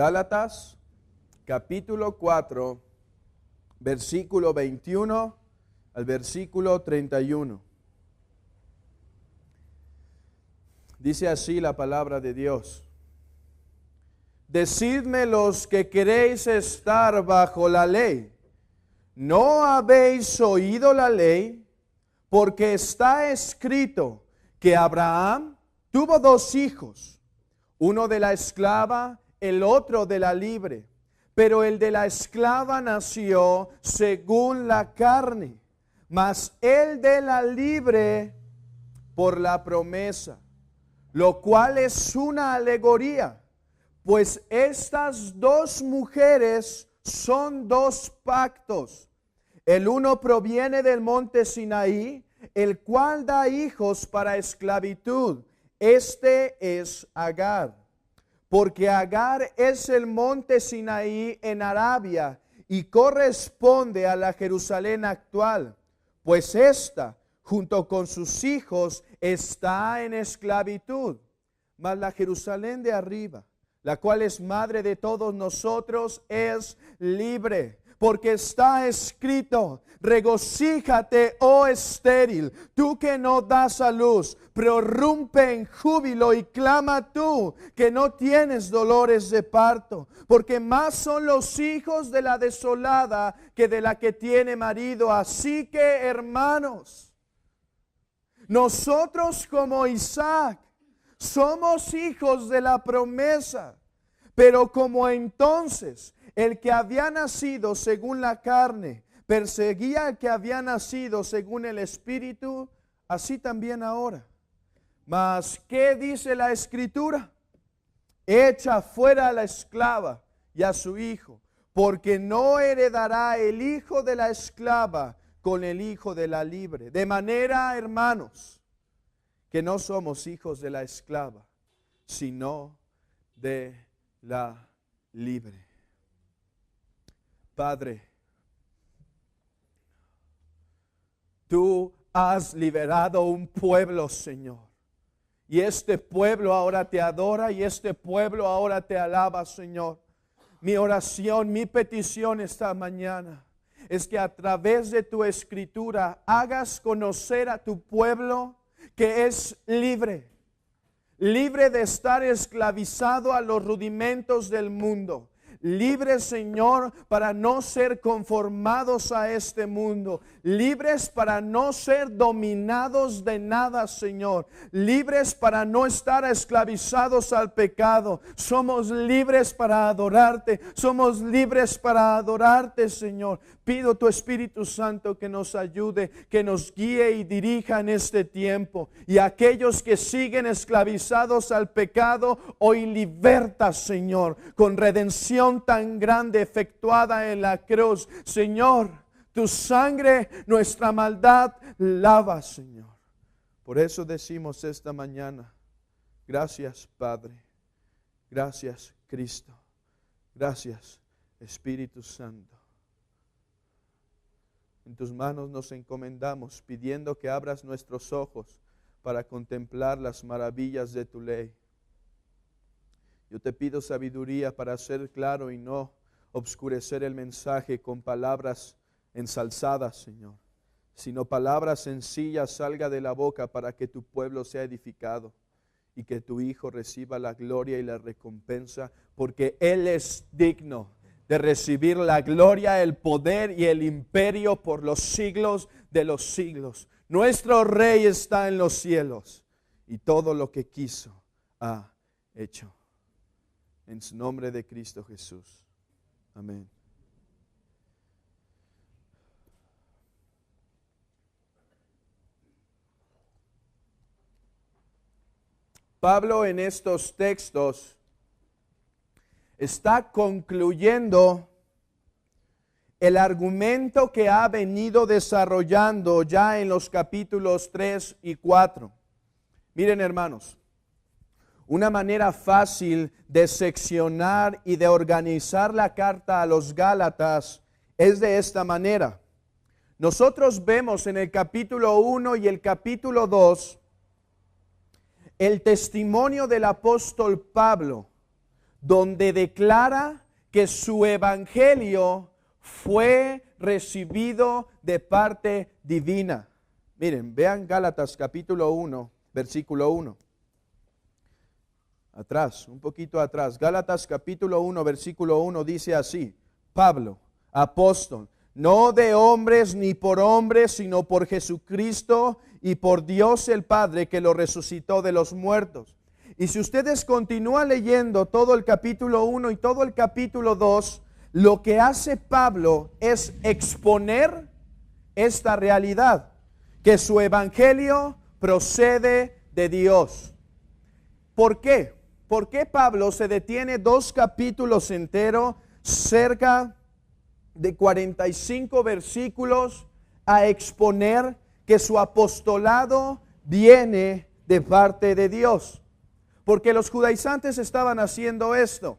Gálatas, capítulo 4, versículo 21 al versículo 31. Dice así la palabra de Dios. Decidme los que queréis estar bajo la ley. ¿No habéis oído la ley? Porque está escrito que Abraham tuvo dos hijos, uno de la esclava, el otro de la libre. Pero el de la esclava nació según la carne, mas el de la libre por la promesa, lo cual es una alegoría, pues estas dos mujeres son dos pactos. El uno proviene del monte Sinaí, el cual da hijos para esclavitud. Este es Agar. Porque Agar es el monte Sinaí en Arabia y corresponde a la Jerusalén actual, pues ésta, junto con sus hijos, está en esclavitud. Mas la Jerusalén de arriba, la cual es madre de todos nosotros, es libre. Porque está escrito: regocíjate, oh estéril, tú que no das a luz, prorrumpe en júbilo y clama tú que no tienes dolores de parto. Porque más son los hijos de la desolada que de la que tiene marido. Así que, hermanos, nosotros como Isaac somos hijos de la promesa. Pero como entonces el que había nacido según la carne perseguía al que había nacido según el Espíritu, así también ahora. Mas, ¿qué dice la Escritura? Echa fuera a la esclava y a su hijo, porque no heredará el hijo de la esclava con el hijo de la libre. De manera, hermanos, que no somos hijos de la esclava, sino de la libre. Padre, tú has liberado un pueblo, Señor. Y este pueblo ahora te adora y este pueblo ahora te alaba, Señor. Mi oración, mi petición esta mañana es que a través de tu escritura hagas conocer a tu pueblo que es libre. Libre de estar esclavizado a los rudimentos del mundo. Libre, Señor, para no ser conformados a este mundo. Libres para no ser dominados de nada, Señor. Libres para no estar esclavizados al pecado. Somos libres para adorarte. Somos libres para adorarte, Señor. Pido tu Espíritu Santo que nos ayude, que nos guíe y dirija en este tiempo. Y aquellos que siguen esclavizados al pecado, hoy liberta, Señor, con redención tan grande efectuada en la cruz. Señor, tu sangre, nuestra maldad, lava, Señor. Por eso decimos esta mañana: gracias, Padre. Gracias, Cristo. Gracias, Espíritu Santo. En tus manos nos encomendamos, pidiendo que abras nuestros ojos para contemplar las maravillas de tu ley. Yo te pido sabiduría para ser claro y no obscurecer el mensaje con palabras ensalzadas, Señor, sino palabras sencillas salga de la boca para que tu pueblo sea edificado y que tu Hijo reciba la gloria y la recompensa, porque Él es digno de recibir la gloria, el poder y el imperio por los siglos de los siglos. Nuestro Rey está en los cielos y todo lo que quiso ha hecho. En su nombre de Cristo Jesús. Amén. Pablo en estos textos está concluyendo el argumento que ha venido desarrollando ya en los capítulos 3 y 4. Miren, hermanos, una manera fácil de seccionar y de organizar la carta a los Gálatas es de esta manera. Nosotros vemos en el capítulo 1 y el capítulo 2 el testimonio del apóstol Pablo, donde declara que su evangelio fue recibido de parte divina. Miren, vean Gálatas capítulo 1, versículo 1. Atrás, un poquito atrás. Gálatas capítulo 1, versículo 1 dice así: Pablo, apóstol, no de hombres ni por hombres, sino por Jesucristo y por Dios el Padre que lo resucitó de los muertos. Y si ustedes continúan leyendo todo el capítulo 1 y todo el capítulo 2, lo que hace Pablo es exponer esta realidad, que su evangelio procede de Dios. ¿Por qué? ¿Por qué Pablo se detiene 2 capítulos enteros, cerca de 45 versículos, a exponer que su apostolado viene de parte de Dios? Porque los judaizantes estaban haciendo esto.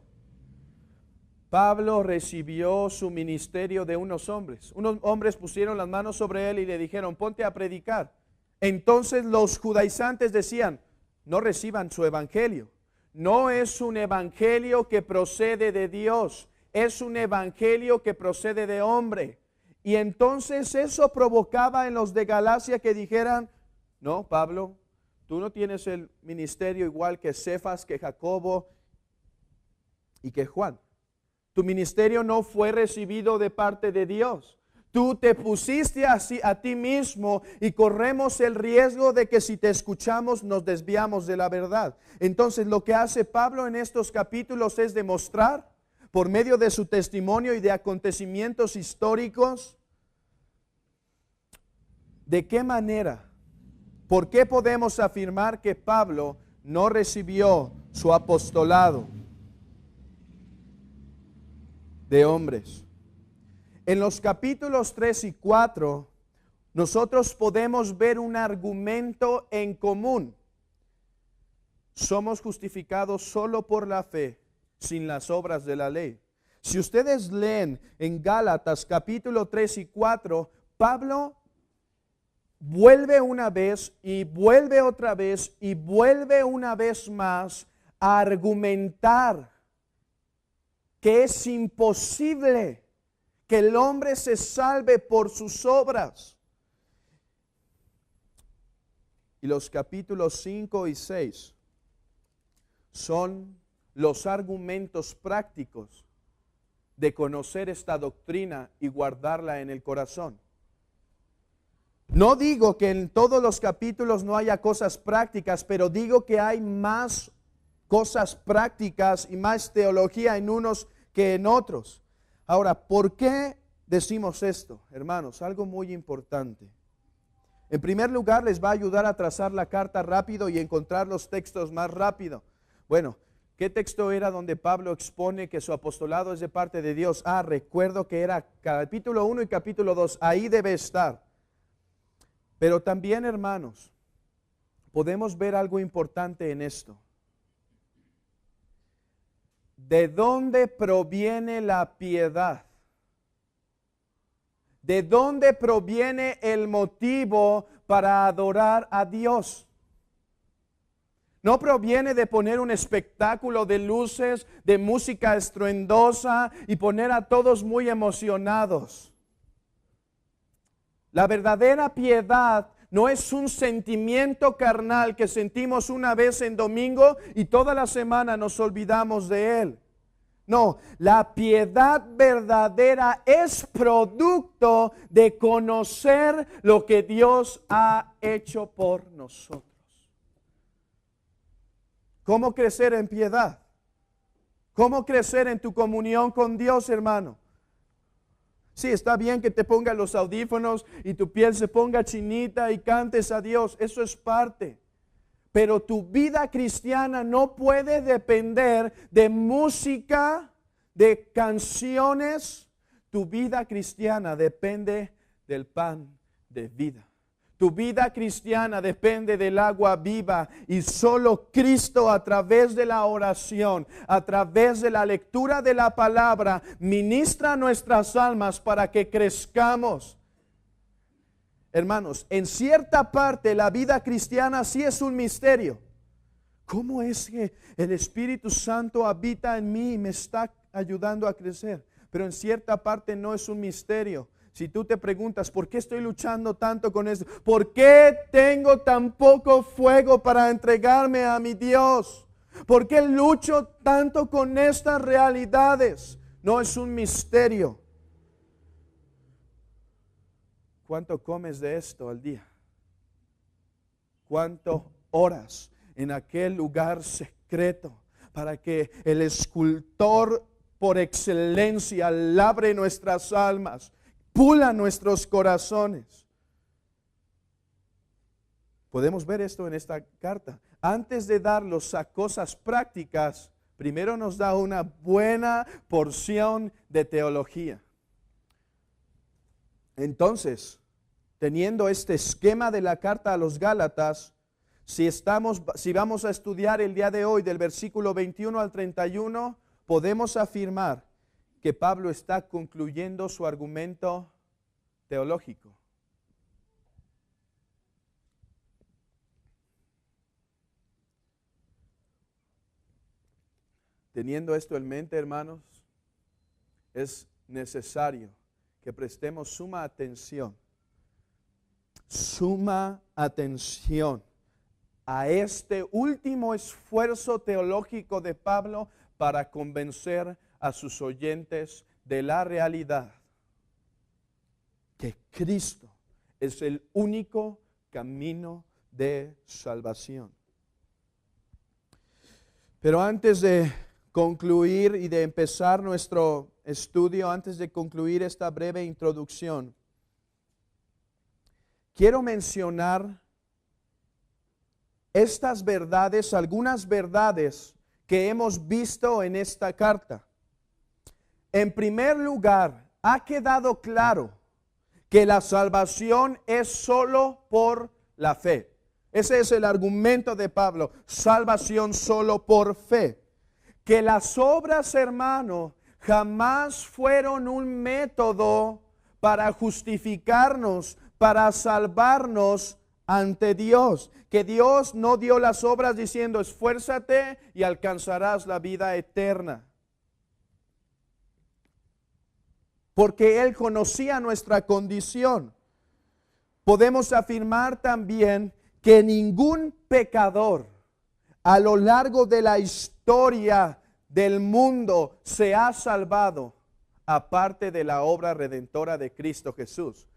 Pablo recibió su ministerio de unos hombres. Unos hombres pusieron las manos sobre él y le dijeron: ponte a predicar. Entonces los judaizantes decían: no reciban su evangelio. No es un evangelio que procede de Dios, es un evangelio que procede de hombre. Y entonces eso provocaba en los de Galacia que dijeran: no, Pablo, tú no tienes el ministerio igual que Cefas, que Jacobo y que Juan. Tu ministerio no fue recibido de parte de Dios. Tú te pusiste así a ti mismo y corremos el riesgo de que si te escuchamos nos desviamos de la verdad. Entonces lo que hace Pablo en estos capítulos es demostrar, por medio de su testimonio y de acontecimientos históricos, de qué manera, por qué podemos afirmar que Pablo no recibió su apostolado de hombres. En los capítulos 3 y 4, nosotros podemos ver un argumento en común. Somos justificados solo por la fe, sin las obras de la ley. Si ustedes leen en Gálatas capítulo 3 y 4, Pablo vuelve una vez y vuelve otra vez y vuelve una vez más a argumentar que es imposible que el hombre se salve por sus obras. Y los capítulos 5 y 6 son los argumentos prácticos de conocer esta doctrina y guardarla en el corazón. No digo que en todos los capítulos no haya cosas prácticas, pero digo que hay más cosas prácticas y más teología en unos que en otros. Ahora, ¿por qué decimos esto, hermanos? Algo muy importante. En primer lugar, les va a ayudar a trazar la carta rápido y encontrar los textos más rápido. Bueno, ¿qué texto era donde Pablo expone que su apostolado es de parte de Dios? Recuerdo que era capítulo 1 y capítulo 2. Ahí debe estar. Pero también, hermanos, podemos ver algo importante en esto. ¿De dónde proviene la piedad? ¿De dónde proviene el motivo para adorar a Dios? No proviene de poner un espectáculo de luces, de música estruendosa y poner a todos muy emocionados. La verdadera piedad no es un sentimiento carnal que sentimos una vez en domingo y toda la semana nos olvidamos de él. No, la piedad verdadera es producto de conocer lo que Dios ha hecho por nosotros. ¿Cómo crecer en piedad? ¿Cómo crecer en tu comunión con Dios, hermano? Sí, está bien que te pongas los audífonos y tu piel se ponga chinita y cantes a Dios. Eso es parte. Pero tu vida cristiana no puede depender de música, de canciones. Tu vida cristiana depende del pan de vida. Tu vida cristiana depende del agua viva y solo Cristo, a través de la oración, a través de la lectura de la palabra, ministra nuestras almas para que crezcamos. Hermanos, en cierta parte la vida cristiana sí es un misterio. ¿Cómo es que el Espíritu Santo habita en mí y me está ayudando a crecer? Pero en cierta parte no es un misterio. Si tú te preguntas, ¿por qué estoy luchando tanto con esto? ¿Por qué tengo tan poco fuego para entregarme a mi Dios? ¿Por qué lucho tanto con estas realidades? No es un misterio. ¿Cuánto comes de esto al día? ¿Cuántas horas en aquel lugar secreto para que el escultor por excelencia labre nuestras almas, pula nuestros corazones? Podemos ver esto en esta carta. Antes de darlos a cosas prácticas, primero nos da una buena porción de teología. Entonces, teniendo este esquema de la carta a los Gálatas, si vamos a estudiar el día de hoy del versículo 21 al 31, podemos afirmar que Pablo está concluyendo su argumento teológico. Teniendo esto en mente, hermanos, es necesario que prestemos suma atención a este último esfuerzo teológico de Pablo para convencer a sus oyentes de la realidad que Cristo es el único camino de salvación. Pero antes de concluir y de empezar nuestro estudio, antes de concluir esta breve introducción, quiero mencionar estas verdades, algunas verdades que hemos visto en esta carta. En primer lugar, ha quedado claro que la salvación es solo por la fe. Ese es el argumento de Pablo, salvación solo por fe. Que las obras, hermano, jamás fueron un método para justificarnos, para salvarnos ante Dios. Que Dios no dio las obras diciendo, esfuérzate y alcanzarás la vida eterna. Porque Él conocía nuestra condición. Podemos afirmar también que ningún pecador a lo largo de la historia del mundo se ha salvado aparte de la obra redentora de Cristo Jesús.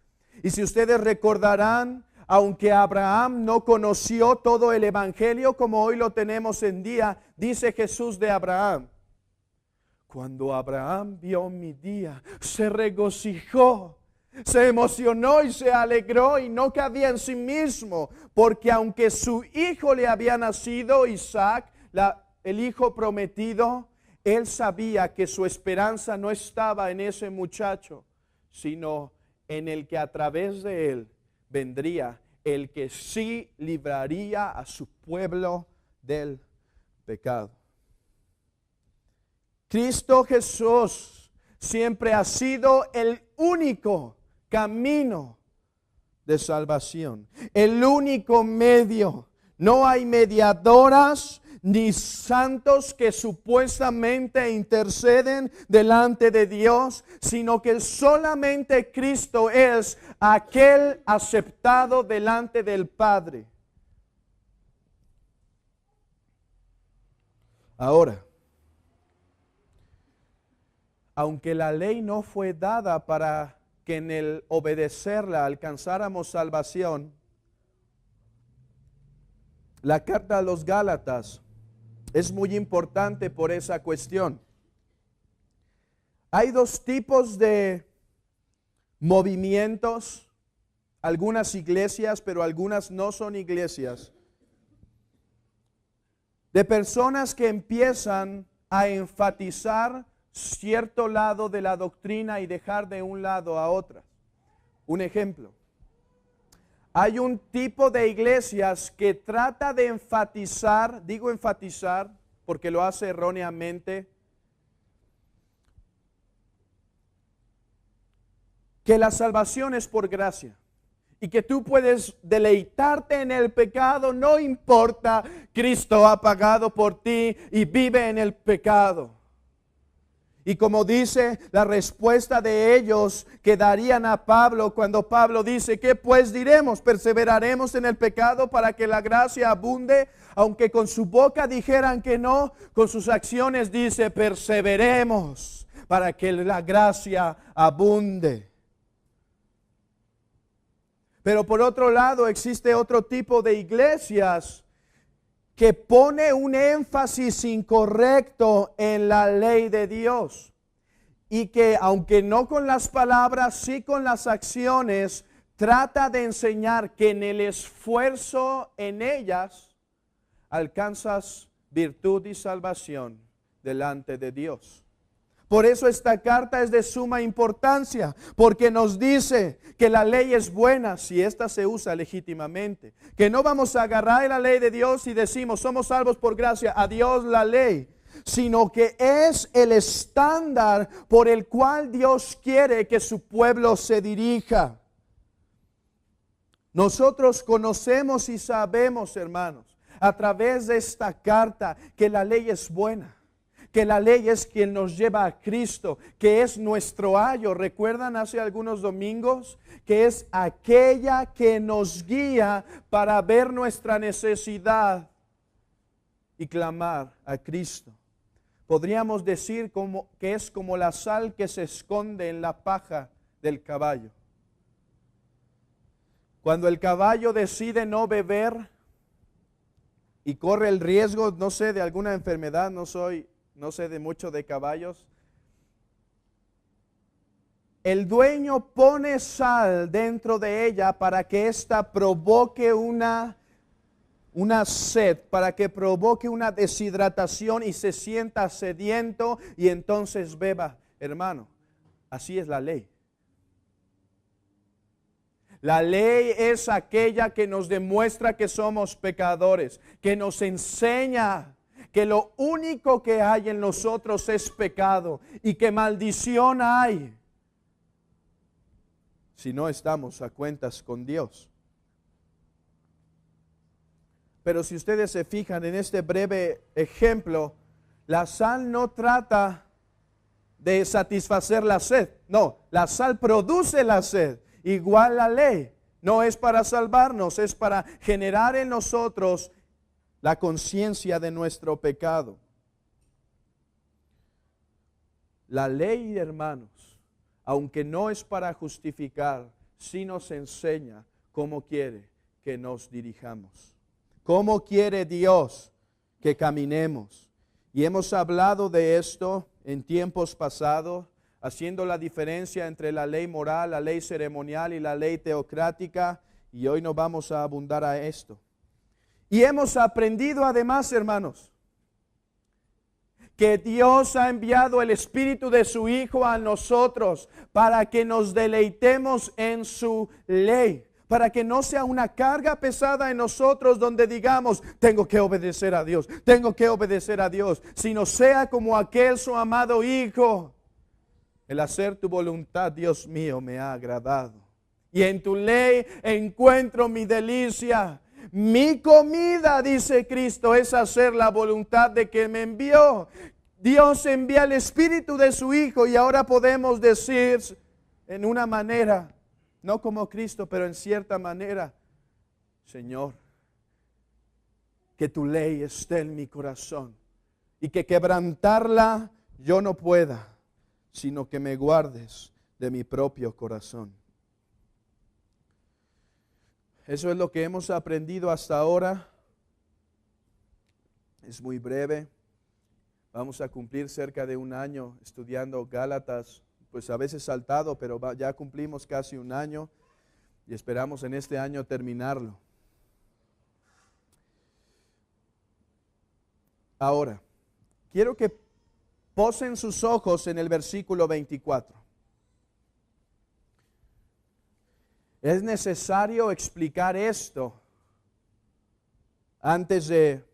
Y si ustedes recordarán, aunque Abraham no conoció todo el evangelio como hoy lo tenemos en día, dice Jesús de Abraham: cuando Abraham vio mi día, se regocijó, se emocionó y se alegró y no cabía en sí mismo, porque aunque su hijo le había nacido, Isaac, el hijo prometido, él sabía que su esperanza no estaba en ese muchacho, sino en el que a través de él vendría el que sí libraría a su pueblo del pecado. Cristo Jesús siempre ha sido el único camino de salvación, el único medio. No hay mediadoras ni santos que supuestamente interceden delante de Dios, sino que solamente Cristo es aquel aceptado delante del Padre. Ahora, aunque la ley no fue dada para que en el obedecerla alcanzáramos salvación, la carta a los Gálatas es muy importante por esa cuestión. Hay dos tipos de movimientos, algunas iglesias, pero algunas no son iglesias, de personas que empiezan a enfatizar cierto lado de la doctrina y dejar de un lado a otras. Un ejemplo: hay un tipo de iglesias que trata de enfatizar, digo enfatizar porque lo hace erróneamente, que la salvación es por gracia y que tú puedes deleitarte en el pecado, no importa, Cristo ha pagado por ti y vive en el pecado. Y como dice la respuesta de ellos que darían a Pablo cuando Pablo dice, ¿qué pues diremos? ¿Perseveraremos en el pecado para que la gracia abunde? Aunque con su boca dijeran que no, con sus acciones dice, perseveremos para que la gracia abunde. Pero por otro lado existe otro tipo de iglesias que pone un énfasis incorrecto en la ley de Dios y que aunque no con las palabras, sí con las acciones, trata de enseñar que en el esfuerzo en ellas alcanzas virtud y salvación delante de Dios. Por eso esta carta es de suma importancia, porque nos dice que la ley es buena si ésta se usa legítimamente. Que no vamos a agarrar la ley de Dios y decimos somos salvos por gracia, adiós la ley. Sino que es el estándar por el cual Dios quiere que su pueblo se dirija. Nosotros conocemos y sabemos, hermanos, a través de esta carta que la ley es buena. Que la ley es quien nos lleva a Cristo, que es nuestro ayo. ¿Recuerdan hace algunos domingos? Que es aquella que nos guía para ver nuestra necesidad y clamar a Cristo. Podríamos decir que es como la sal que se esconde en la paja del caballo. Cuando el caballo decide no beber y corre el riesgo, no sé, de alguna enfermedad, no sé de mucho de caballos. El dueño pone sal dentro de ella para que ésta provoque una sed, para que provoque una deshidratación y se sienta sediento y entonces beba. Hermano, así es la ley. La ley es aquella que nos demuestra que somos pecadores, que nos enseña que lo único que hay en nosotros es pecado y que maldición hay si no estamos a cuentas con Dios. Pero si ustedes se fijan en este breve ejemplo, la sal no trata de satisfacer la sed. No, la sal produce la sed. Igual la ley no es para salvarnos, es para generar en nosotros la conciencia de nuestro pecado. La ley, hermanos, aunque no es para justificar, sí nos enseña cómo quiere que nos dirijamos. Cómo quiere Dios que caminemos. Y hemos hablado de esto en tiempos pasados, haciendo la diferencia entre la ley moral, la ley ceremonial y la ley teocrática. Y hoy no vamos a abundar a esto. Y hemos aprendido además, hermanos, que Dios ha enviado el Espíritu de su Hijo a nosotros para que nos deleitemos en su ley. Para que no sea una carga pesada en nosotros donde digamos, tengo que obedecer a Dios, tengo que obedecer a Dios. Sino sea como aquel su amado Hijo. El hacer tu voluntad, Dios mío, me ha agradado. Y en tu ley encuentro mi delicia. Mi comida, dice Cristo, es hacer la voluntad de que me envió. Dios envía el Espíritu de su Hijo y ahora podemos decir en una manera, no como Cristo, pero en cierta manera, Señor, que tu ley esté en mi corazón y que quebrantarla yo no pueda, sino que me guardes de mi propio corazón. Eso es lo que hemos aprendido hasta ahora. Es muy breve. Vamos a cumplir cerca de un año estudiando Gálatas, pues a veces saltado, pero ya cumplimos casi un año y esperamos en este año terminarlo. Ahora, quiero que posen sus ojos en el versículo 24. Es necesario explicar esto antes de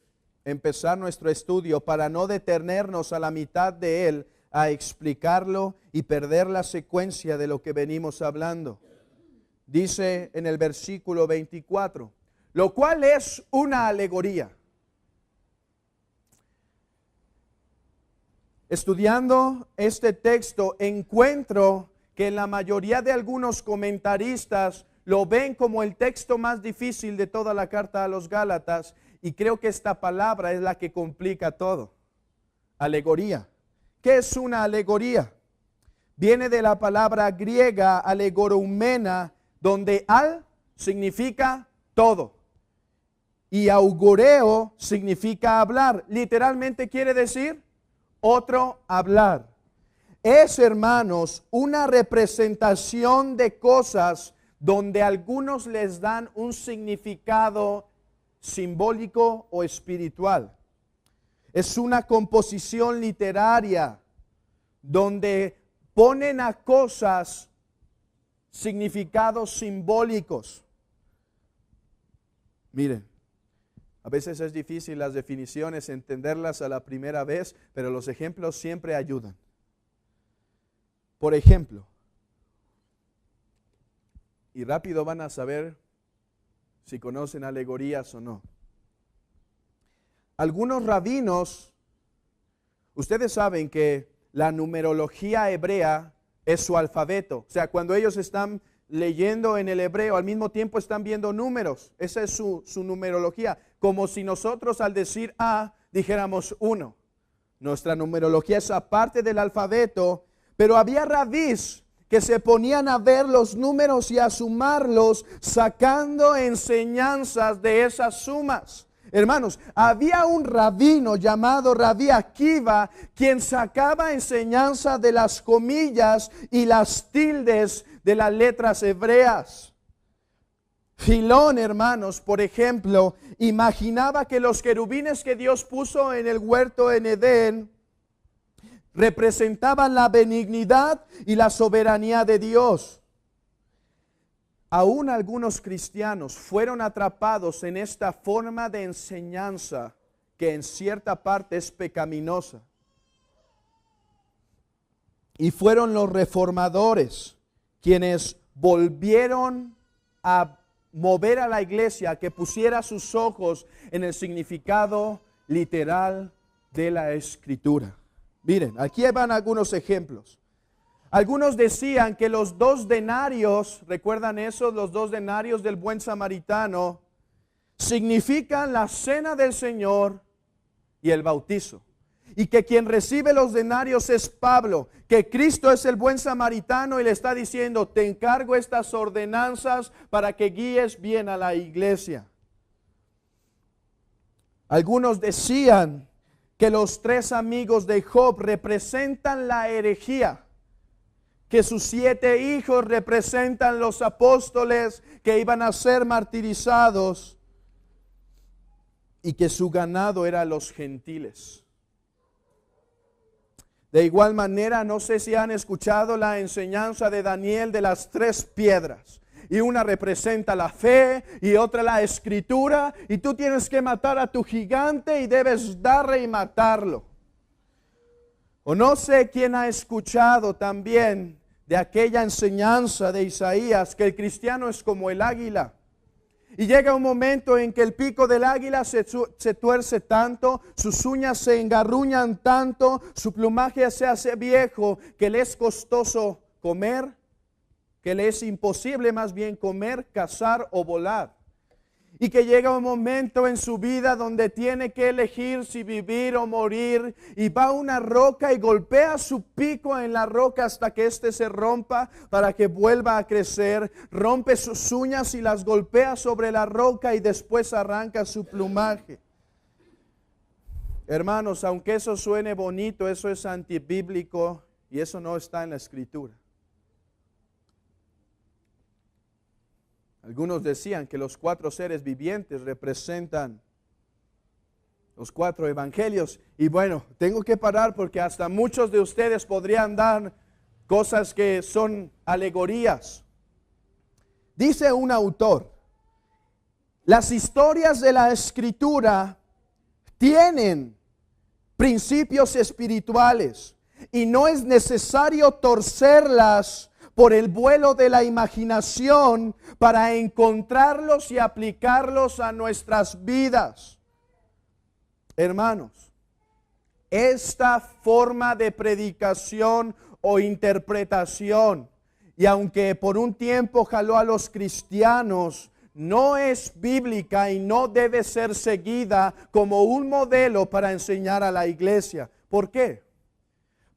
empezar nuestro estudio para no detenernos a la mitad de él a explicarlo y perder la secuencia de lo que venimos hablando. dice en el versículo 24, lo cual es una alegoría. Estudiando este texto, encuentro que la mayoría de algunos comentaristas lo ven como el texto más difícil de toda la carta a los Gálatas, y creo que esta palabra es la que complica todo. Alegoría. ¿Qué es una alegoría? Viene de la palabra griega alegoreumena, donde al significa todo y augoreo significa hablar. Literalmente quiere decir otro hablar. Es, hermanos, una representación de cosas donde algunos les dan un significado simbólico o espiritual. Es una composición literaria donde ponen a cosas significados simbólicos. Miren, a veces es difícil las definiciones, entenderlas a la primera vez, pero los ejemplos siempre ayudan. Por ejemplo, y rápido van a saber si conocen alegorías o no. Algunos rabinos, ustedes saben que la numerología hebrea es su alfabeto. O sea, cuando ellos están leyendo en el hebreo, al mismo tiempo están viendo números. Esa es su numerología. Como si nosotros al decir A dijéramos 1. Nuestra numerología es aparte del alfabeto, pero había rabís que se ponían a ver los números y a sumarlos, sacando enseñanzas de esas sumas. Hermanos, había un rabino llamado Rabí Akiva, quien sacaba enseñanza de las comillas y las tildes de las letras hebreas. Filón, hermanos, por ejemplo, imaginaba que los querubines que Dios puso en el huerto en Edén representaban la benignidad y la soberanía de Dios. Aún algunos cristianos fueron atrapados en esta forma de enseñanza que en cierta parte es pecaminosa. Y fueron los reformadores quienes volvieron a mover a la iglesia que pusiera sus ojos en el significado literal de la Escritura. Miren, aquí van algunos ejemplos. Algunos decían que los 2 denarios, ¿recuerdan eso? Los 2 denarios del buen samaritano significan la cena del Señor y el bautizo. Y que quien recibe los denarios es Pablo, que Cristo es el buen samaritano y le está diciendo, te encargo estas ordenanzas para que guíes bien a la iglesia. Algunos decían que los 3 amigos de Job representan la herejía, que sus 7 hijos representan los apóstoles que iban a ser martirizados y que su ganado era los gentiles. De igual manera, no sé si han escuchado la enseñanza de Daniel de las 3 piedras. Y una representa la fe y otra la escritura. Y tú tienes que matar a tu gigante y debes darle y matarlo. O no sé quién ha escuchado también de aquella enseñanza de Isaías, que el cristiano es como el águila. Y llega un momento en que el pico del águila se tuerce tanto, sus uñas se engarruñan tanto, su plumaje se hace viejo, que le es costoso comer, que le es imposible más bien comer, cazar o volar. Y que llega un momento en su vida donde tiene que elegir si vivir o morir, y va a una roca y golpea su pico en la roca hasta que éste se rompa para que vuelva a crecer, rompe sus uñas y las golpea sobre la roca y después arranca su plumaje. Hermanos, aunque eso suene bonito, eso es antibíblico y eso no está en la Escritura. Algunos decían que los 4 seres vivientes representan los 4 evangelios. Y bueno, tengo que parar porque hasta muchos de ustedes podrían dar cosas que son alegorías. Dice un autor, las historias de la Escritura tienen principios espirituales y no es necesario torcerlas por el vuelo de la imaginación para encontrarlos y aplicarlos a nuestras vidas. Hermanos, esta forma de predicación o interpretación, y aunque por un tiempo jaló a los cristianos, no es bíblica y no debe ser seguida como un modelo para enseñar a la iglesia. ¿Por qué?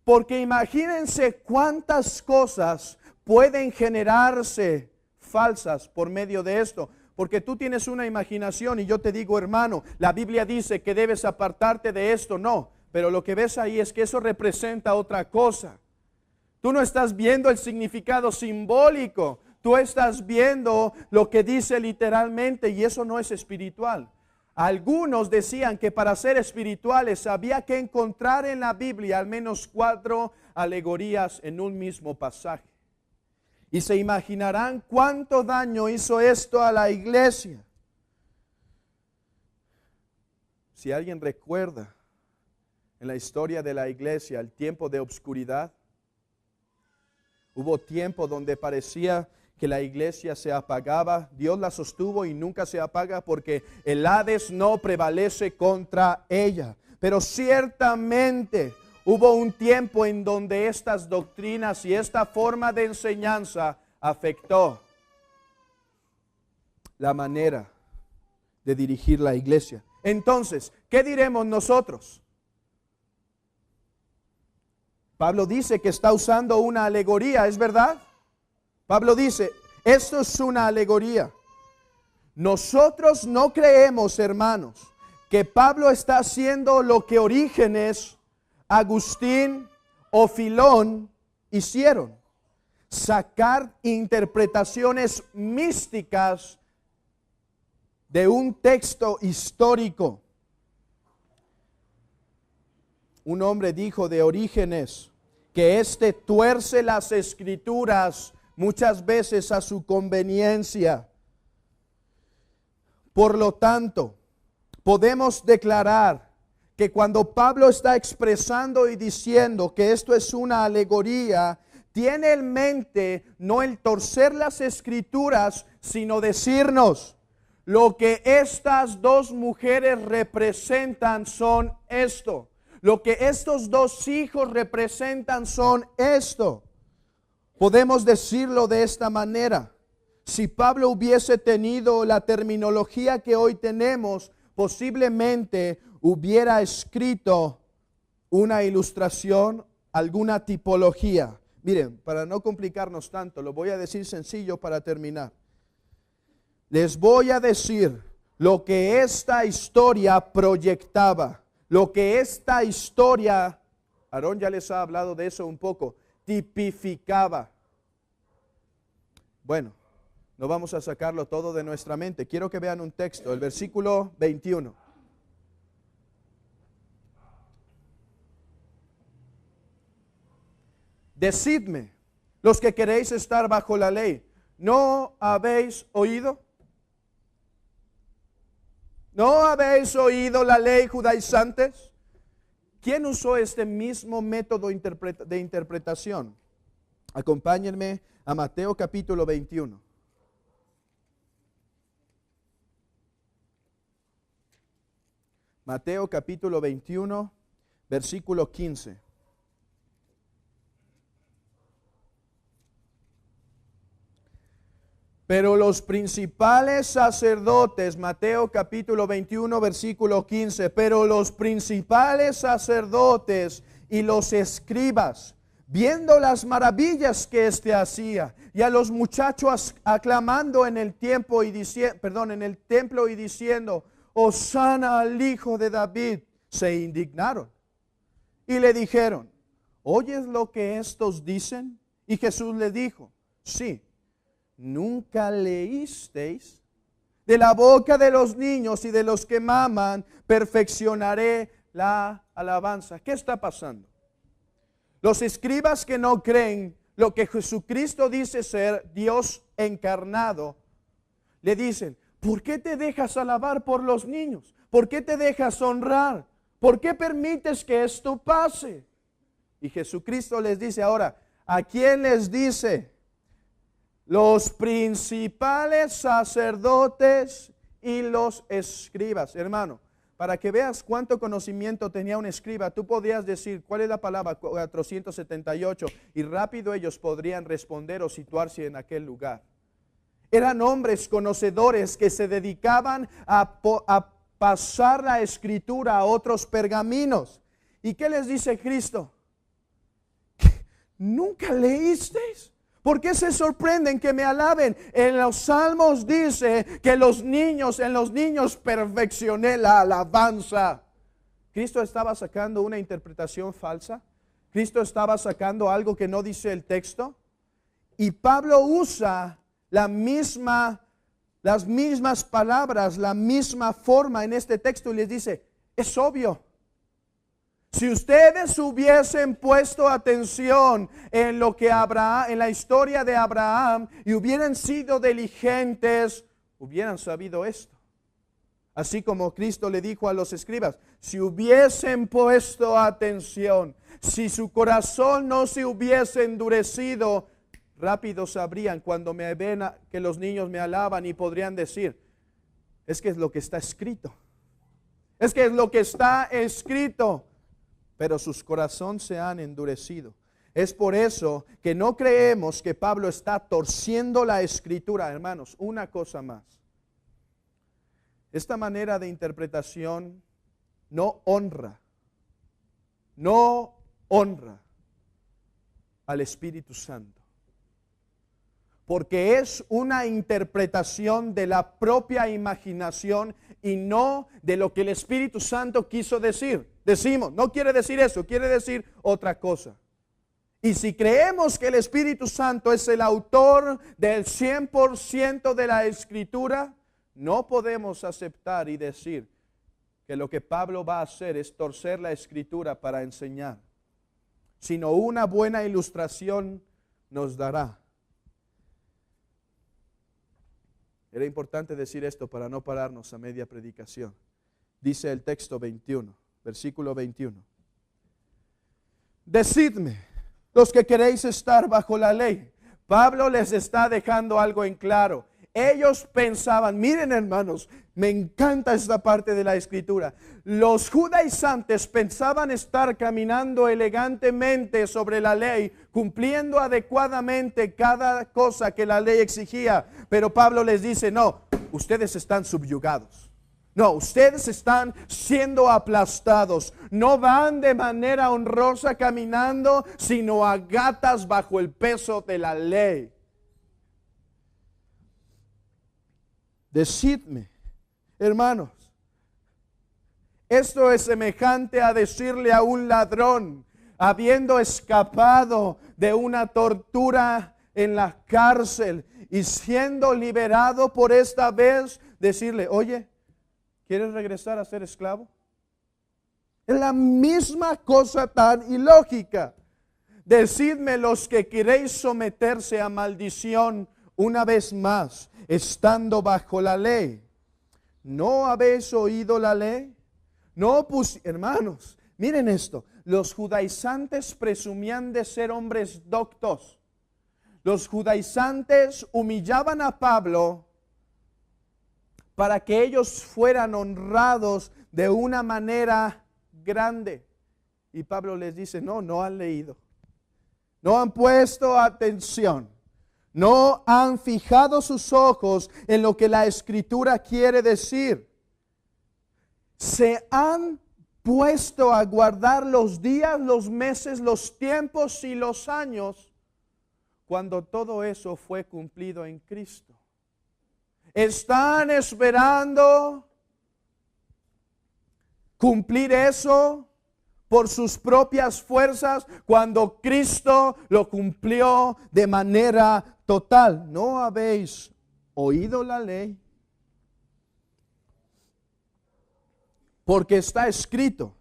Porque imagínense cuántas cosas pueden generarse falsas por medio de esto. Porque tú tienes una imaginación y yo te digo, hermano, la Biblia dice que debes apartarte de esto. No, pero lo que ves ahí es que eso representa otra cosa. Tú no estás viendo el significado simbólico. Tú estás viendo lo que dice literalmente y eso no es espiritual. Algunos decían que para ser espirituales había que encontrar en la Biblia al menos 4 alegorías en un mismo pasaje. Y se imaginarán cuánto daño hizo esto a la iglesia. Si alguien recuerda en la historia de la iglesia el tiempo de obscuridad, hubo tiempo donde parecía que la iglesia se apagaba. Dios la sostuvo y nunca se apaga porque el Hades no prevalece contra ella. Pero ciertamente hubo un tiempo en donde estas doctrinas y esta forma de enseñanza afectó la manera de dirigir la iglesia. Entonces, ¿qué diremos nosotros? Pablo dice que está usando una alegoría, ¿es verdad? Pablo dice, esto es una alegoría. Nosotros no creemos, hermanos, que Pablo está haciendo lo que Orígenes, Agustín o Filón hicieron. Sacar interpretaciones místicas de un texto histórico. Un hombre dijo de Orígenes que éste tuerce las escrituras muchas veces a su conveniencia. Por lo tanto, podemos declarar que cuando Pablo está expresando y diciendo que esto es una alegoría, tiene en mente no el torcer las escrituras, sino decirnos, lo que estas dos mujeres representan son esto. Lo que estos dos hijos representan son esto. Podemos decirlo de esta manera. Si Pablo hubiese tenido la terminología que hoy tenemos, posiblemente hubiera escrito una ilustración, alguna tipología. Miren, para no complicarnos tanto, lo voy a decir sencillo para terminar. Les voy a decir lo que esta historia proyectaba, lo que esta historia, Aarón ya les ha hablado de eso un poco, tipificaba. Bueno, no vamos a sacarlo todo de nuestra mente. Quiero que vean un texto, el versículo 21. Decidme, los que queréis estar bajo la ley, ¿no habéis oído? ¿No habéis oído la ley judaizantes? ¿Quién usó este mismo método de interpretación? Acompáñenme a Mateo capítulo 21. Mateo capítulo 21, versículo 15. Pero los principales sacerdotes, Mateo capítulo 21, versículo 15, pero los principales sacerdotes y los escribas, viendo las maravillas que éste hacía, y a los muchachos aclamando en el templo y diciendo, Hosana al Hijo de David, se indignaron y le dijeron, ¿oyes lo que estos dicen? Y Jesús le dijo, sí. ¿Nunca leísteis? De la boca de los niños y de los que maman, perfeccionaré la alabanza. ¿Qué está pasando? Los escribas que no creen lo que Jesucristo dice ser Dios encarnado, le dicen, ¿por qué te dejas alabar por los niños? ¿Por qué te dejas honrar? ¿Por qué permites que esto pase? Y Jesucristo les dice ahora, ¿a quién les dice los principales sacerdotes y los escribas. Hermano, para que veas cuánto conocimiento tenía un escriba, tú podrías decir, ¿cuál es la palabra 478? Y rápido ellos podrían responder o situarse en aquel lugar. Eran hombres conocedores que se dedicaban a pasar la escritura a otros pergaminos. ¿Y qué les dice Cristo? ¿Nunca leísteis? ¿Por qué se sorprenden que me alaben? En los salmos dice que en los niños perfeccioné la alabanza. ¿Cristo estaba sacando una interpretación falsa? ¿Cristo estaba sacando algo que no dice el texto? Y Pablo usa las mismas palabras, la misma forma en este texto y les dice, es obvio. Si ustedes hubiesen puesto atención en lo que en la historia de Abraham y hubieran sido diligentes, hubieran sabido esto. Así como Cristo le dijo a los escribas, si hubiesen puesto atención, si su corazón no se hubiese endurecido, rápido sabrían cuando me ven que los niños me alaban y podrían decir, es que es lo que está escrito. Es que es lo que está escrito. Pero sus corazones se han endurecido. Es por eso que no creemos que Pablo está torciendo la escritura, hermanos. Una cosa más. Esta manera de interpretación no honra al Espíritu Santo. Porque es una interpretación de la propia imaginación y no de lo que el Espíritu Santo quiso decir. Decimos, no quiere decir eso, quiere decir otra cosa. Y si creemos que el Espíritu Santo es el autor del 100% de la Escritura, no podemos aceptar y decir que lo que Pablo va a hacer es torcer la Escritura para enseñar, sino una buena ilustración nos dará. Era importante decir esto para no pararnos a media predicación. Dice el texto 21, versículo 21. Decidme, los que queréis estar bajo la ley. Pablo les está dejando algo en claro. Ellos pensaban, miren hermanos, me encanta esta parte de la escritura. Los judaizantes pensaban estar caminando elegantemente sobre la ley, cumpliendo adecuadamente cada cosa que la ley exigía. Pero Pablo les dice, no, ustedes están subyugados. No, ustedes están siendo aplastados. No van de manera honrosa caminando, sino a gatas bajo el peso de la ley. Decidme, hermanos, esto es semejante a decirle a un ladrón, habiendo escapado de una tortura en la cárcel y siendo liberado por esta vez, decirle, oye, ¿quieres regresar a ser esclavo? Es la misma cosa tan ilógica. Decidme los que queréis someterse a maldición una vez más, estando bajo la ley. ¿No habéis oído la ley? No, hermanos, miren esto. Los judaizantes presumían de ser hombres doctos. Los judaizantes humillaban a Pablo para que ellos fueran honrados de una manera grande. Y Pablo les dice, no han leído. No han puesto atención. No han fijado sus ojos en lo que la Escritura quiere decir. Se han puesto a guardar los días, los meses, los tiempos y los años cuando todo eso fue cumplido en Cristo. Están esperando cumplir eso por sus propias fuerzas cuando Cristo lo cumplió de manera total. ¿No habéis oído la ley? Porque está escrito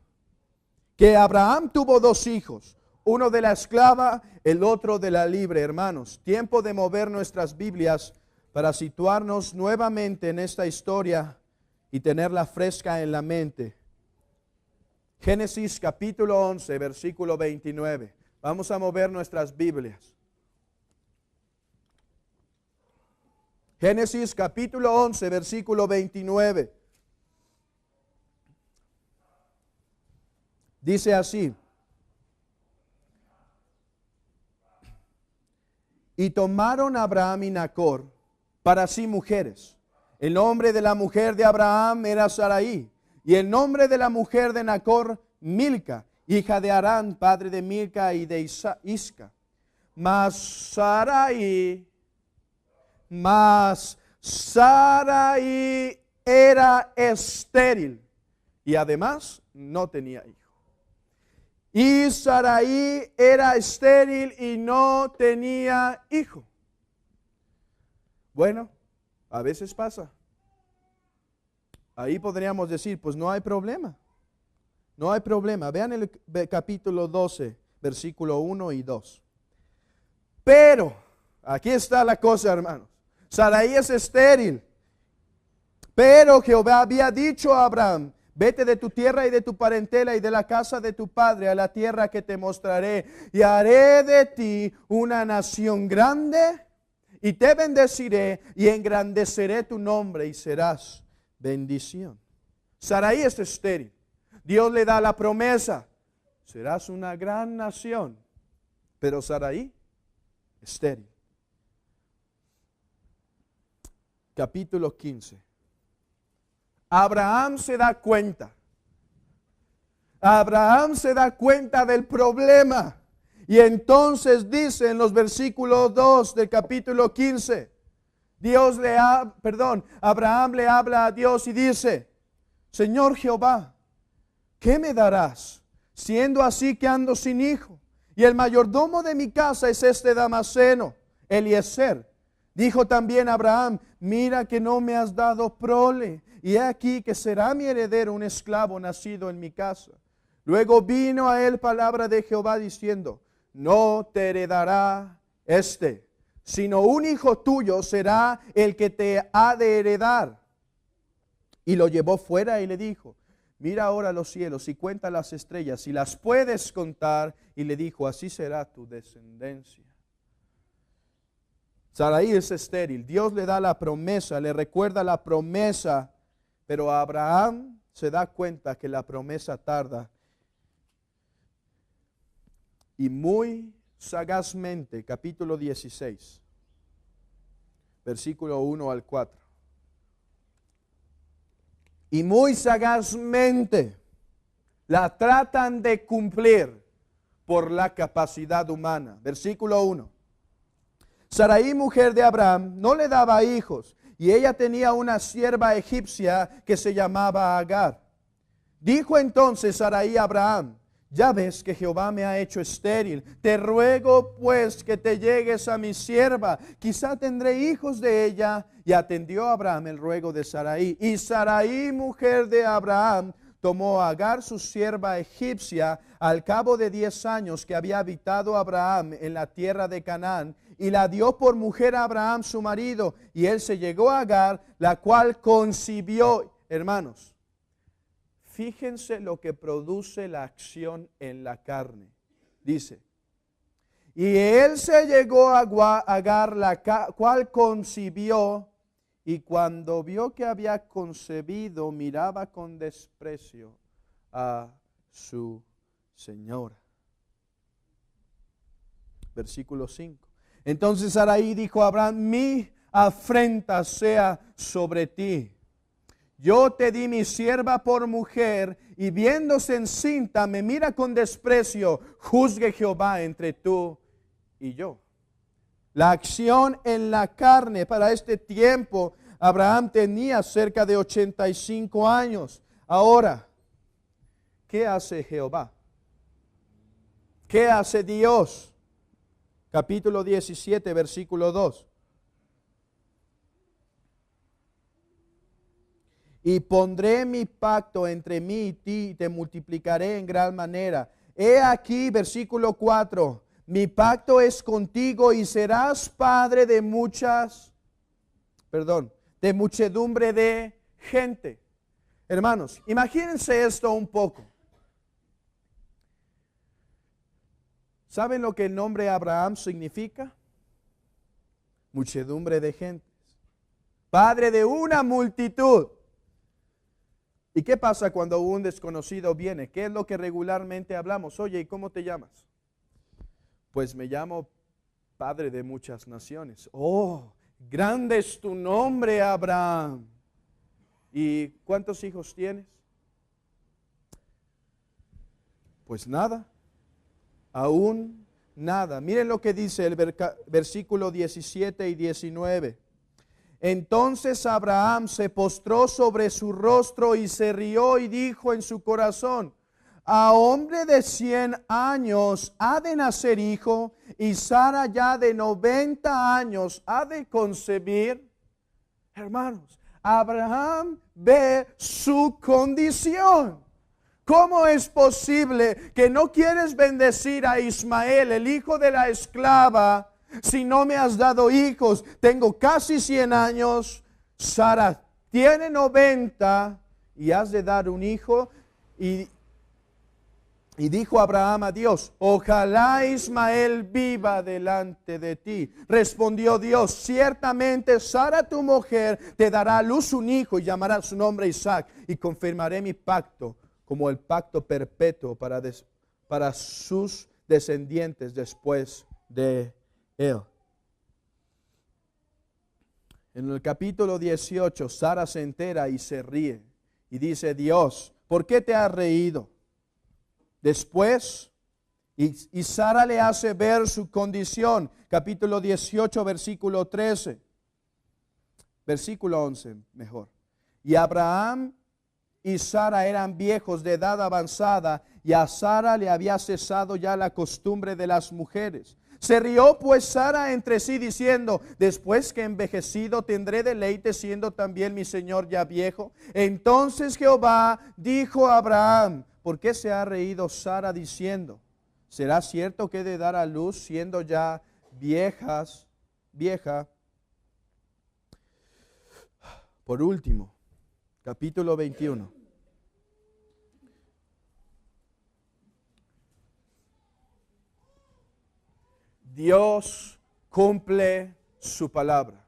que Abraham tuvo 2 hijos, uno de la esclava, el otro de la libre. Hermanos, tiempo de mover nuestras Biblias para situarnos nuevamente en esta historia y tenerla fresca en la mente. Génesis capítulo 11, versículo 29. Vamos a mover nuestras Biblias. Génesis capítulo 11, versículo 29. Dice así: y tomaron a Abraham y Nachor para sí mujeres. El nombre de la mujer de Abraham era Sarai, y el nombre de la mujer de Nachor, Milca, hija de Harán, padre de Milca y de Isca. Mas Sarai era estéril y además no tenía hijo. Y Sarai era estéril y no tenía hijo. Bueno, a veces pasa. Ahí podríamos decir, pues no hay problema. No hay problema. Vean el capítulo 12, versículo 1 y 2. Pero, aquí está la cosa, hermanos. Sarai es estéril. Pero Jehová había dicho a Abraham: vete de tu tierra y de tu parentela y de la casa de tu padre a la tierra que te mostraré, y haré de ti una nación grande, y te bendeciré y engrandeceré tu nombre y serás bendición. Sarai es estéril. Dios le da la promesa: serás una gran nación. Pero Sarai, estéril. Capítulo 15. Abraham se da cuenta. Abraham se da cuenta del problema. Y entonces dice en los versículos 2 del capítulo 15, Abraham le habla a Dios y dice: Señor Jehová, ¿qué me darás, siendo así que ando sin hijo? Y el mayordomo de mi casa es este Damaseno, Eliezer. Dijo también Abraham: mira que no me has dado prole, y he aquí que será mi heredero un esclavo nacido en mi casa. Luego vino a él palabra de Jehová diciendo: no te heredará sino un hijo tuyo será el que te ha de heredar. Y lo llevó fuera y le dijo: mira ahora los cielos y cuenta las estrellas, si las puedes contar. Y le dijo: así será tu descendencia. Sarai es estéril. Dios le da la promesa, le recuerda la promesa, pero Abraham se da cuenta que la promesa tarda. Y muy sagazmente, capítulo 16, versículo 1 al 4. Y muy sagazmente la tratan de cumplir por la capacidad humana. Versículo 1. Sarai, mujer de Abraham, no le daba hijos, y ella tenía una sierva egipcia que se llamaba Agar. Dijo entonces Sarai a Abraham: ya ves que Jehová me ha hecho estéril. Te ruego pues que te llegues a mi sierva, quizá tendré hijos de ella. Y atendió Abraham el ruego de Sarai. Y Sarai, mujer de Abraham, tomó a Agar, su sierva egipcia, al cabo de 10 años que había habitado Abraham en la tierra de Canaán, y la dio por mujer a Abraham su marido. Y él se llegó a Agar, la cual concibió. Hermanos, fíjense lo que produce la acción en la carne. Dice: y él se llegó a Agar, la cual concibió, y cuando vio que había concebido, miraba con desprecio a su señora. Versículo 5. Entonces Sarai dijo a Abraham: mi afrenta sea sobre ti. Yo te di mi sierva por mujer, y viéndose encinta me mira con desprecio. Juzgue Jehová entre tú y yo. La acción en la carne para este tiempo, Abraham tenía cerca de 85 años. Ahora, ¿qué hace Jehová? ¿Qué hace Dios? Capítulo 17, versículo 2. Y pondré mi pacto entre mí y ti, y te multiplicaré en gran manera. He aquí, versículo 4. Mi pacto es contigo y serás padre de de muchedumbre de gente. Hermanos, imagínense esto un poco. ¿Saben lo que el nombre Abraham significa? Muchedumbre de gentes. padre de una multitud. ¿Y qué pasa cuando un desconocido viene? ¿Qué es lo que regularmente hablamos? Oye, ¿y cómo te llamas? Pues me llamo padre de muchas naciones. Oh, grande es tu nombre, Abraham. ¿Y cuántos hijos tienes? Pues nada, aún nada. Miren lo que dice el versículo 17 y 19. Entonces Abraham se postró sobre su rostro y se rió y dijo en su corazón: a hombre de 100 años ha de nacer hijo, y Sara ya de 90 años ha de concebir. Hermanos, Abraham ve su condición. ¿Cómo es posible que no quieres bendecir a Ismael, el hijo de la esclava, si no me has dado hijos? Tengo casi 100 años, Sara tiene 90 y has de dar un hijo. Y dijo Abraham a Dios: ojalá Ismael viva delante de ti. Respondió Dios: ciertamente Sara tu mujer te dará a luz un hijo y llamará su nombre Isaac, y confirmaré mi pacto como el pacto perpetuo para sus descendientes después de él. En el capítulo 18, Sara se entera y se ríe y dice: Dios, ¿por qué te has reído? Después, y Sara le hace ver su condición. Capítulo 18, versículo 13. Versículo 11, mejor. Y Abraham y Sara eran viejos de edad avanzada, y a Sara le había cesado ya la costumbre de las mujeres. Se rió pues Sara entre sí diciendo: después que envejecido tendré deleite, siendo también mi señor ya viejo. Entonces Jehová dijo a Abraham: ¿por qué se ha reído Sara diciendo: será cierto que he de dar a luz siendo ya vieja? Por último, capítulo 21. Dios cumple su palabra.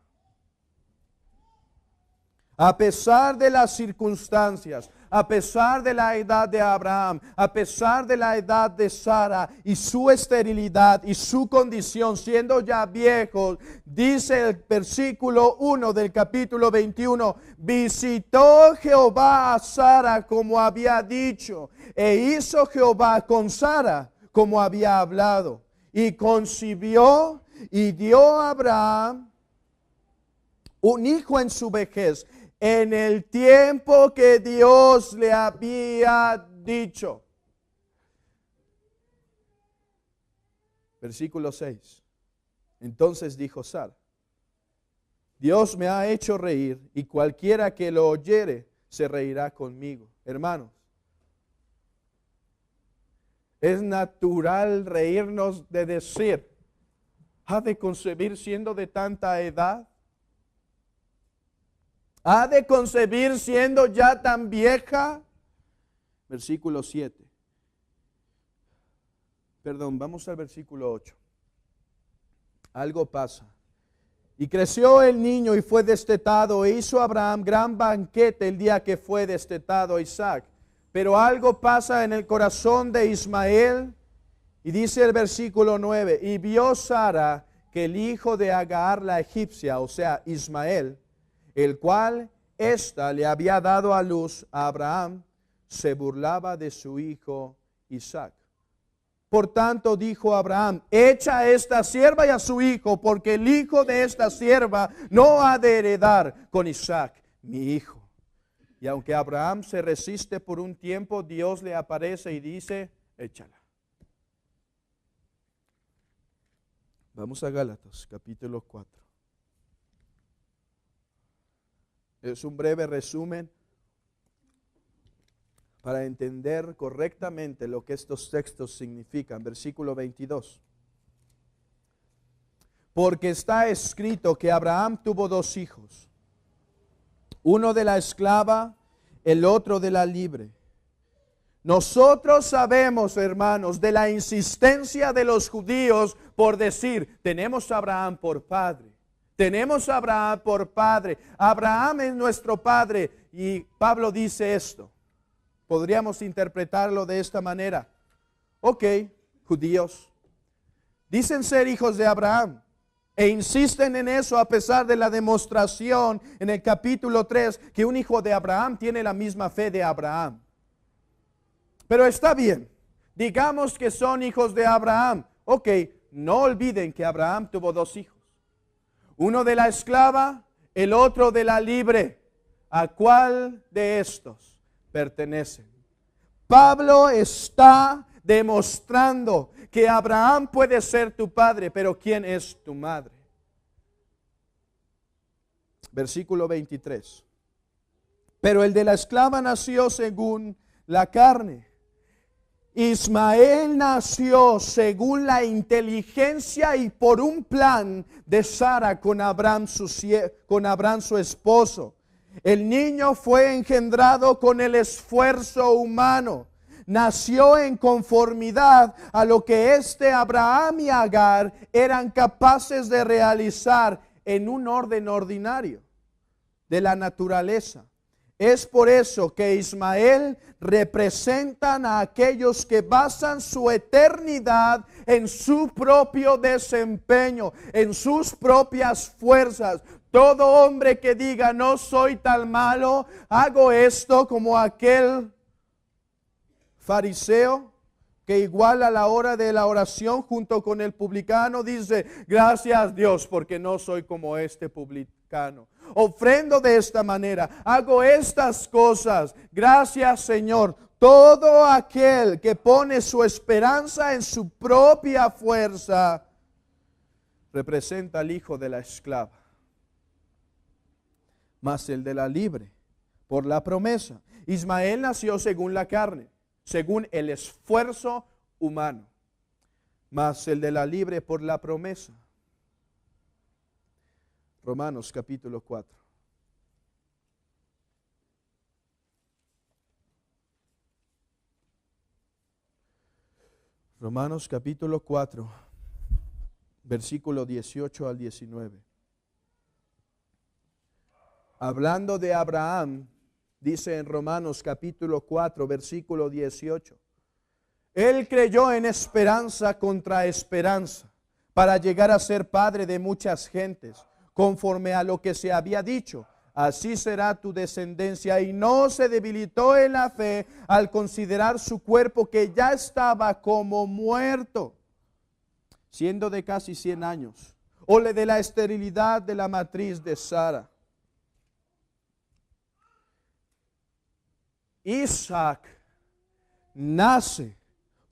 A pesar de las circunstancias, a pesar de la edad de Abraham, a pesar de la edad de Sara y su esterilidad y su condición siendo ya viejos, dice el versículo 1 del capítulo 21, visitó Jehová a Sara como había dicho, e hizo Jehová con Sara como había hablado, y concibió y dio a Abraham un hijo en su vejez, en el tiempo que Dios le había dicho. Versículo 6. Entonces dijo Sara: Dios me ha hecho reír, y cualquiera que lo oyere se reirá conmigo. Hermanos, es natural reírnos de decir: ¿ha de concebir siendo de tanta edad? ¿Ha de concebir siendo ya tan vieja? Versículo 7. Perdón, vamos al versículo 8. Algo pasa. Y creció el niño y fue destetado, e hizo Abraham gran banquete el día que fue destetado Isaac. Pero algo pasa en el corazón de Ismael, y dice el versículo 9, y vio Sara que el hijo de Agar la egipcia, o sea Ismael, el cual ésta le había dado a luz a Abraham, se burlaba de su hijo Isaac. Por tanto dijo Abraham: echa a esta sierva y a su hijo, porque el hijo de esta sierva no ha de heredar con Isaac, mi hijo. Y aunque Abraham se resiste por un tiempo, Dios le aparece y dice: échala. Vamos a Gálatas, capítulo 4. Es un breve resumen para entender correctamente lo que estos textos significan. Versículo 22. Porque está escrito que Abraham tuvo 2 hijos, uno de la esclava, el otro de la libre. Nosotros sabemos, hermanos, de la insistencia de los judíos por decir: tenemos a Abraham por padre. Tenemos a Abraham por padre. Abraham es nuestro padre. Y Pablo dice esto. Podríamos interpretarlo de esta manera. Ok, judíos, dicen ser hijos de Abraham e insisten en eso a pesar de la demostración en el capítulo 3 que un hijo de Abraham tiene la misma fe de Abraham. Pero está bien, digamos que son hijos de Abraham. Ok, no olviden que Abraham tuvo dos hijos. Uno de la esclava, el otro de la libre. ¿A cuál de estos pertenecen? Pablo está demostrando que Abraham puede ser tu padre, pero ¿quién es tu madre? Versículo 23. Pero el de la esclava nació según la carne. Ismael nació según la inteligencia y por un plan de Sara con Abraham su esposo. El niño fue engendrado con el esfuerzo humano. Nació en conformidad a lo que Abraham y Agar eran capaces de realizar en un orden ordinario de la naturaleza. Es por eso que Ismael representan a aquellos que basan su eternidad en su propio desempeño, en sus propias fuerzas. Todo hombre que diga no soy tan malo, hago esto como aquel fariseo que igual a la hora de la oración junto con el publicano dice, gracias Dios porque no soy como este publicano. Ofrendo de esta manera, hago estas cosas, gracias Señor. Todo aquel que pone su esperanza en su propia fuerza representa al hijo de la esclava, mas el de la libre por la promesa. Ismael nació según la carne, según el esfuerzo humano, mas el de la libre por la promesa. Romanos capítulo 4. Romanos capítulo 4, versículo 18 al 19. Hablando de Abraham, dice en Romanos capítulo 4, versículo 18. Él creyó en esperanza contra esperanza, para llegar a ser padre de muchas gentes, conforme a lo que se había dicho. Así será tu descendencia. Y no se debilitó en la fe al considerar su cuerpo que ya estaba como muerto, siendo de casi 100 años, o de la esterilidad de la matriz de Sara. Isaac nace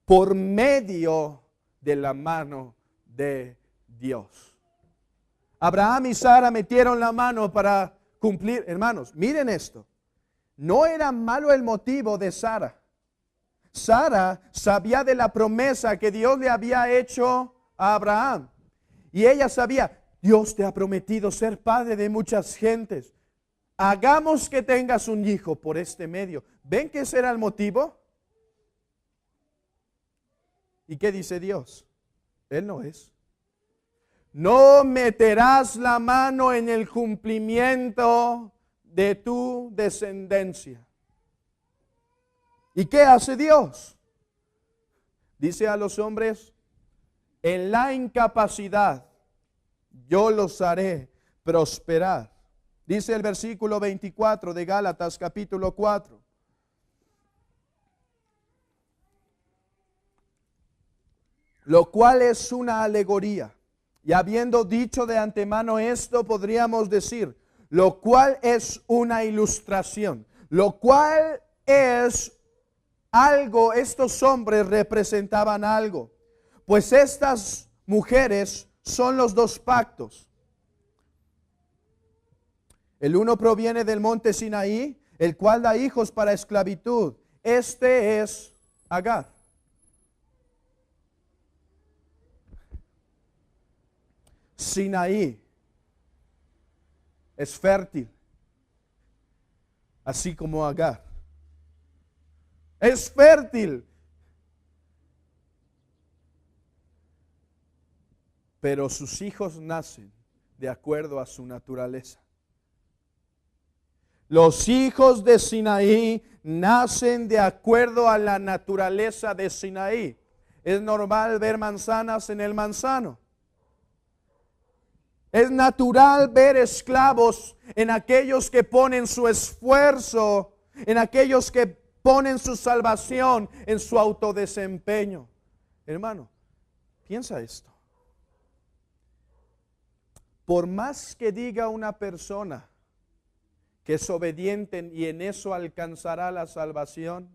por medio de la mano de Dios. Abraham y Sara metieron la mano para cumplir. Hermanos, miren esto. No era malo el motivo de Sara. Sara sabía de la promesa que Dios le había hecho a Abraham. Y ella sabía, Dios te ha prometido ser padre de muchas gentes. Hagamos que tengas un hijo por este medio. ¿Ven que ese era el motivo? ¿Y qué dice Dios? Él no es. No meterás la mano en el cumplimiento de tu descendencia. ¿Y qué hace Dios? Dice a los hombres, en la incapacidad yo los haré prosperar. Dice el versículo 24 de Gálatas capítulo 4. Lo cual es una alegoría. Y habiendo dicho de antemano esto, podríamos decir, lo cual es una ilustración, lo cual es algo, estos hombres representaban algo, pues estas mujeres son los dos pactos. El uno proviene del monte Sinaí, el cual da hijos para esclavitud. Este es Agar. Sinaí es fértil, así como Agar. Es fértil, pero sus hijos nacen de acuerdo a su naturaleza. Los hijos de Sinaí nacen de acuerdo a la naturaleza de Sinaí. Es normal ver manzanas en el manzano. Es natural ver esclavos en aquellos que ponen su esfuerzo, en aquellos que ponen su salvación en su autodesempeño. Hermano, piensa esto. Por más que diga una persona que es obediente y en eso alcanzará la salvación,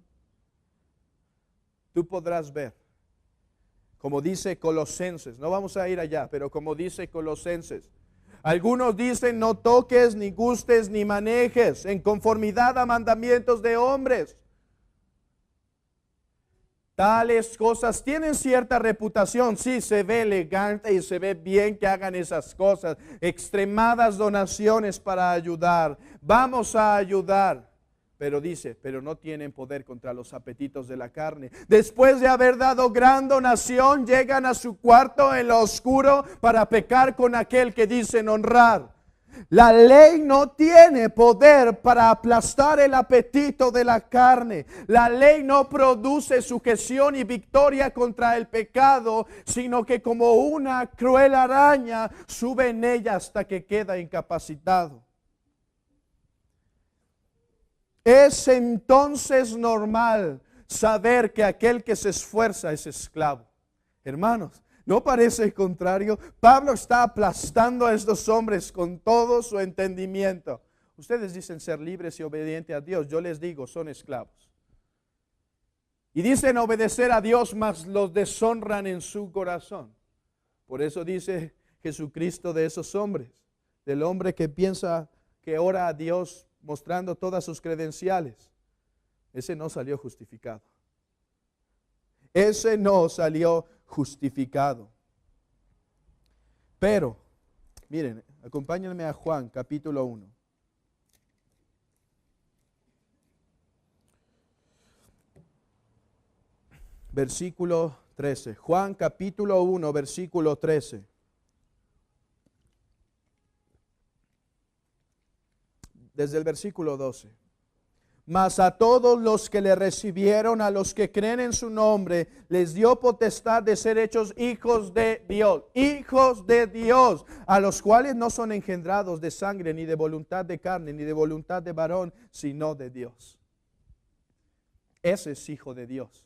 tú podrás ver, como dice Colosenses, no vamos a ir allá, pero como dice Colosenses, algunos dicen no toques, ni gustes, ni manejes en conformidad a mandamientos de hombres. Tales cosas tienen cierta reputación, sí, se ve elegante y se ve bien que hagan esas cosas, extremadas donaciones para ayudar, vamos a ayudar, pero dice, pero no tienen poder contra los apetitos de la carne. Después de haber dado gran donación, llegan a su cuarto en lo oscuro para pecar con aquel que dicen honrar. La ley no tiene poder para aplastar el apetito de la carne. La ley no produce sujeción y victoria contra el pecado, sino que como una cruel araña sube en ella hasta que queda incapacitado. Es entonces normal saber que aquel que se esfuerza es esclavo. Hermanos, ¿no parece el contrario? Pablo está aplastando a estos hombres con todo su entendimiento. Ustedes dicen ser libres y obedientes a Dios. Yo les digo, son esclavos. Y dicen obedecer a Dios, mas los deshonran en su corazón. Por eso dice Jesucristo de esos hombres, del hombre que piensa que ora a Dios mostrando todas sus credenciales. Ese no salió justificado. Ese no salió justificado. Pero, miren, acompáñenme a Juan capítulo 1. Versículo 13. Juan capítulo 1, versículo 13. Desde el versículo 12. Mas a todos los que le recibieron, a los que creen en su nombre, les dio potestad de ser hechos hijos de Dios. Hijos de Dios, a los cuales no son engendrados de sangre, ni de voluntad de carne, ni de voluntad de varón, sino de Dios. Ese es hijo de Dios.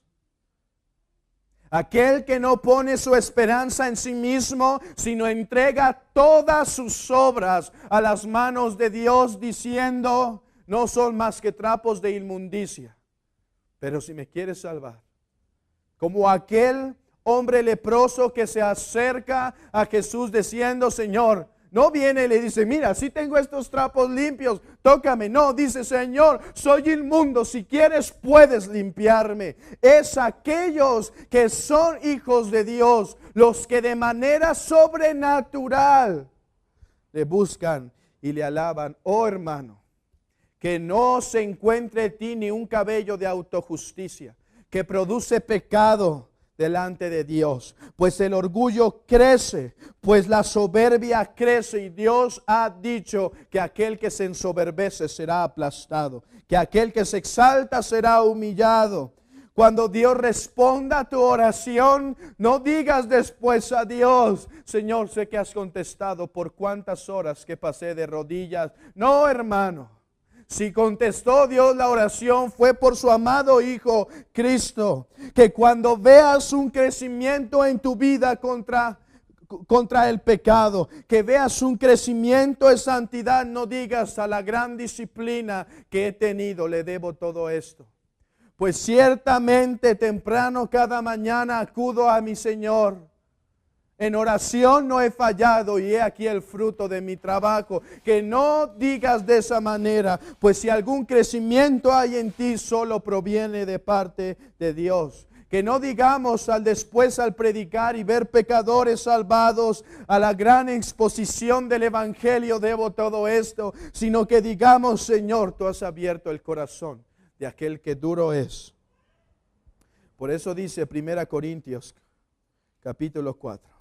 Aquel que no pone su esperanza en sí mismo, sino entrega todas sus obras a las manos de Dios, diciendo: no son más que trapos de inmundicia, pero si me quieres salvar. Como aquel hombre leproso que se acerca a Jesús diciendo: Señor, no viene y le dice: mira, si tengo estos trapos limpios, tócame. No, dice: Señor, soy inmundo, si quieres puedes limpiarme. Es aquellos que son hijos de Dios, los que de manera sobrenatural le buscan y le alaban. Oh hermano, que no se encuentre en ti ni un cabello de autojusticia que produce pecado delante de Dios, pues el orgullo crece, pues la soberbia crece, y Dios ha dicho que aquel que se ensoberbece será aplastado, que aquel que se exalta será humillado. Cuando Dios responda a tu oración, no digas después a Dios: Señor, sé que has contestado por cuántas horas que pasé de rodillas. No, hermano. Si contestó Dios la oración, fue por su amado Hijo Cristo. Que cuando veas un crecimiento en tu vida contra el pecado, que veas un crecimiento en santidad, no digas: a la gran disciplina que he tenido le debo todo esto. Pues ciertamente temprano cada mañana acudo a mi Señor. En oración no he fallado, y he aquí el fruto de mi trabajo. Que no digas de esa manera, pues si algún crecimiento hay en ti, solo proviene de parte de Dios. Que no digamos después al predicar y ver pecadores salvados, a la gran exposición del Evangelio debo todo esto, sino que digamos: Señor, tú has abierto el corazón de aquel que duro es. Por eso dice 1 Corintios capítulo 4.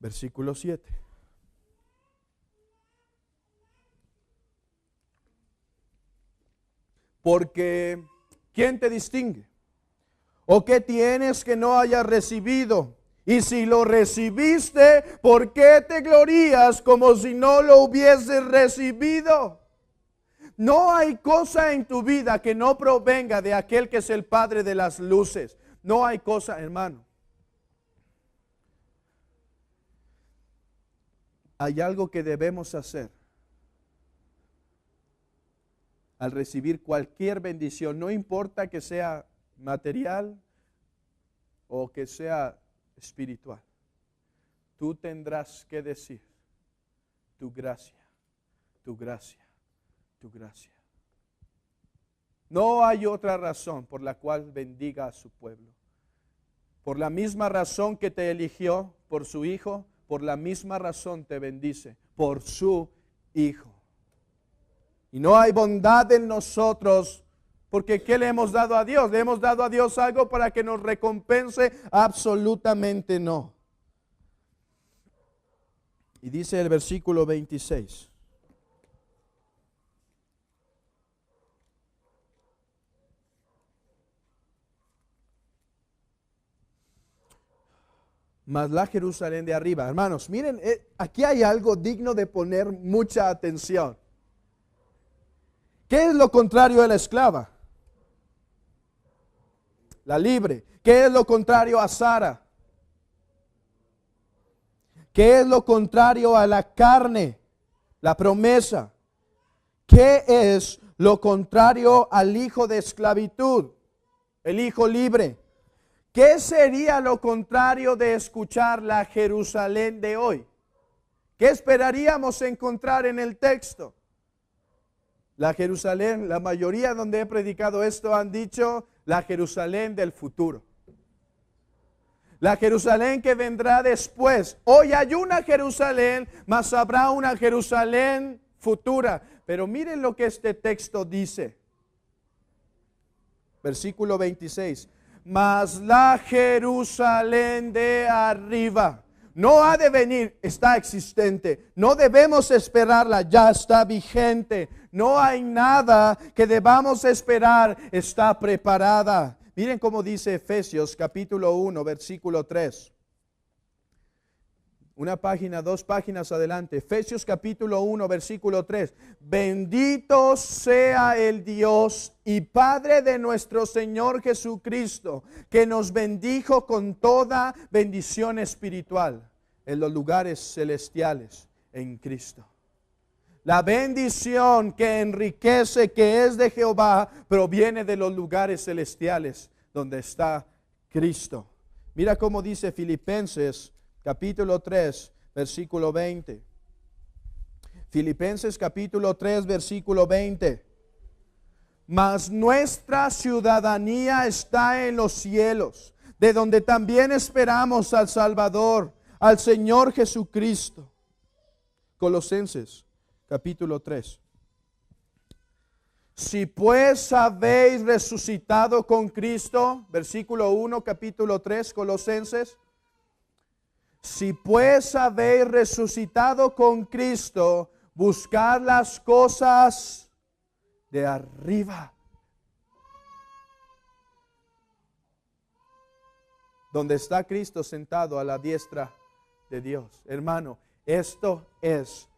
Versículo 7. Porque, ¿quién te distingue? ¿O qué tienes que no hayas recibido? Y si lo recibiste, ¿por qué te glorías como si no lo hubieses recibido? No hay cosa en tu vida que no provenga de aquel que es el Padre de las luces. No hay cosa, hermano. Hay algo que debemos hacer al recibir cualquier bendición, no importa que sea material o que sea espiritual. Tú tendrás que decir, tu gracia, tu gracia, tu gracia. No hay otra razón por la cual bendiga a su pueblo. Por la misma razón que te eligió por su Hijo, por la misma razón te bendice, por su Hijo. Y no hay bondad en nosotros, porque ¿qué le hemos dado a Dios? ¿Le hemos dado a Dios algo para que nos recompense? Absolutamente no. Y dice el versículo 26. Mas la Jerusalén de arriba. Hermanos, miren, aquí hay algo digno de poner mucha atención. ¿Qué es lo contrario a la esclava? La libre. ¿Qué es lo contrario a Sara? ¿Qué es lo contrario a la carne? La promesa. ¿Qué es lo contrario al hijo de esclavitud? El hijo libre. ¿Qué sería lo contrario de escuchar la Jerusalén de hoy? ¿Qué esperaríamos encontrar en el texto? La Jerusalén, la mayoría donde he predicado esto han dicho la Jerusalén del futuro. La Jerusalén que vendrá después. Hoy hay una Jerusalén, mas habrá una Jerusalén futura. Pero miren lo que este texto dice. Versículo 26. Mas la Jerusalén de arriba no ha de venir, está existente. No debemos esperarla, ya está vigente. No hay nada que debamos esperar, está preparada. Miren cómo dice Efesios capítulo 1, versículo 3. Una página, 2 páginas adelante. Efesios capítulo 1, versículo 3. Bendito sea el Dios y Padre de nuestro Señor Jesucristo, que nos bendijo con toda bendición espiritual en los lugares celestiales en Cristo. La bendición que enriquece, que es de Jehová, proviene de los lugares celestiales donde está Cristo. Mira cómo dice Filipenses capítulo 3, versículo 20. Filipenses capítulo 3, versículo 20. Mas nuestra ciudadanía está en los cielos, de donde también esperamos al Salvador, al Señor Jesucristo. Colosenses capítulo 3. Si pues habéis resucitado con Cristo, versículo 1, capítulo 3, Colosenses. Si pues habéis resucitado con Cristo, buscad las cosas de arriba, donde está Cristo sentado a la diestra de Dios. Hermano, esto es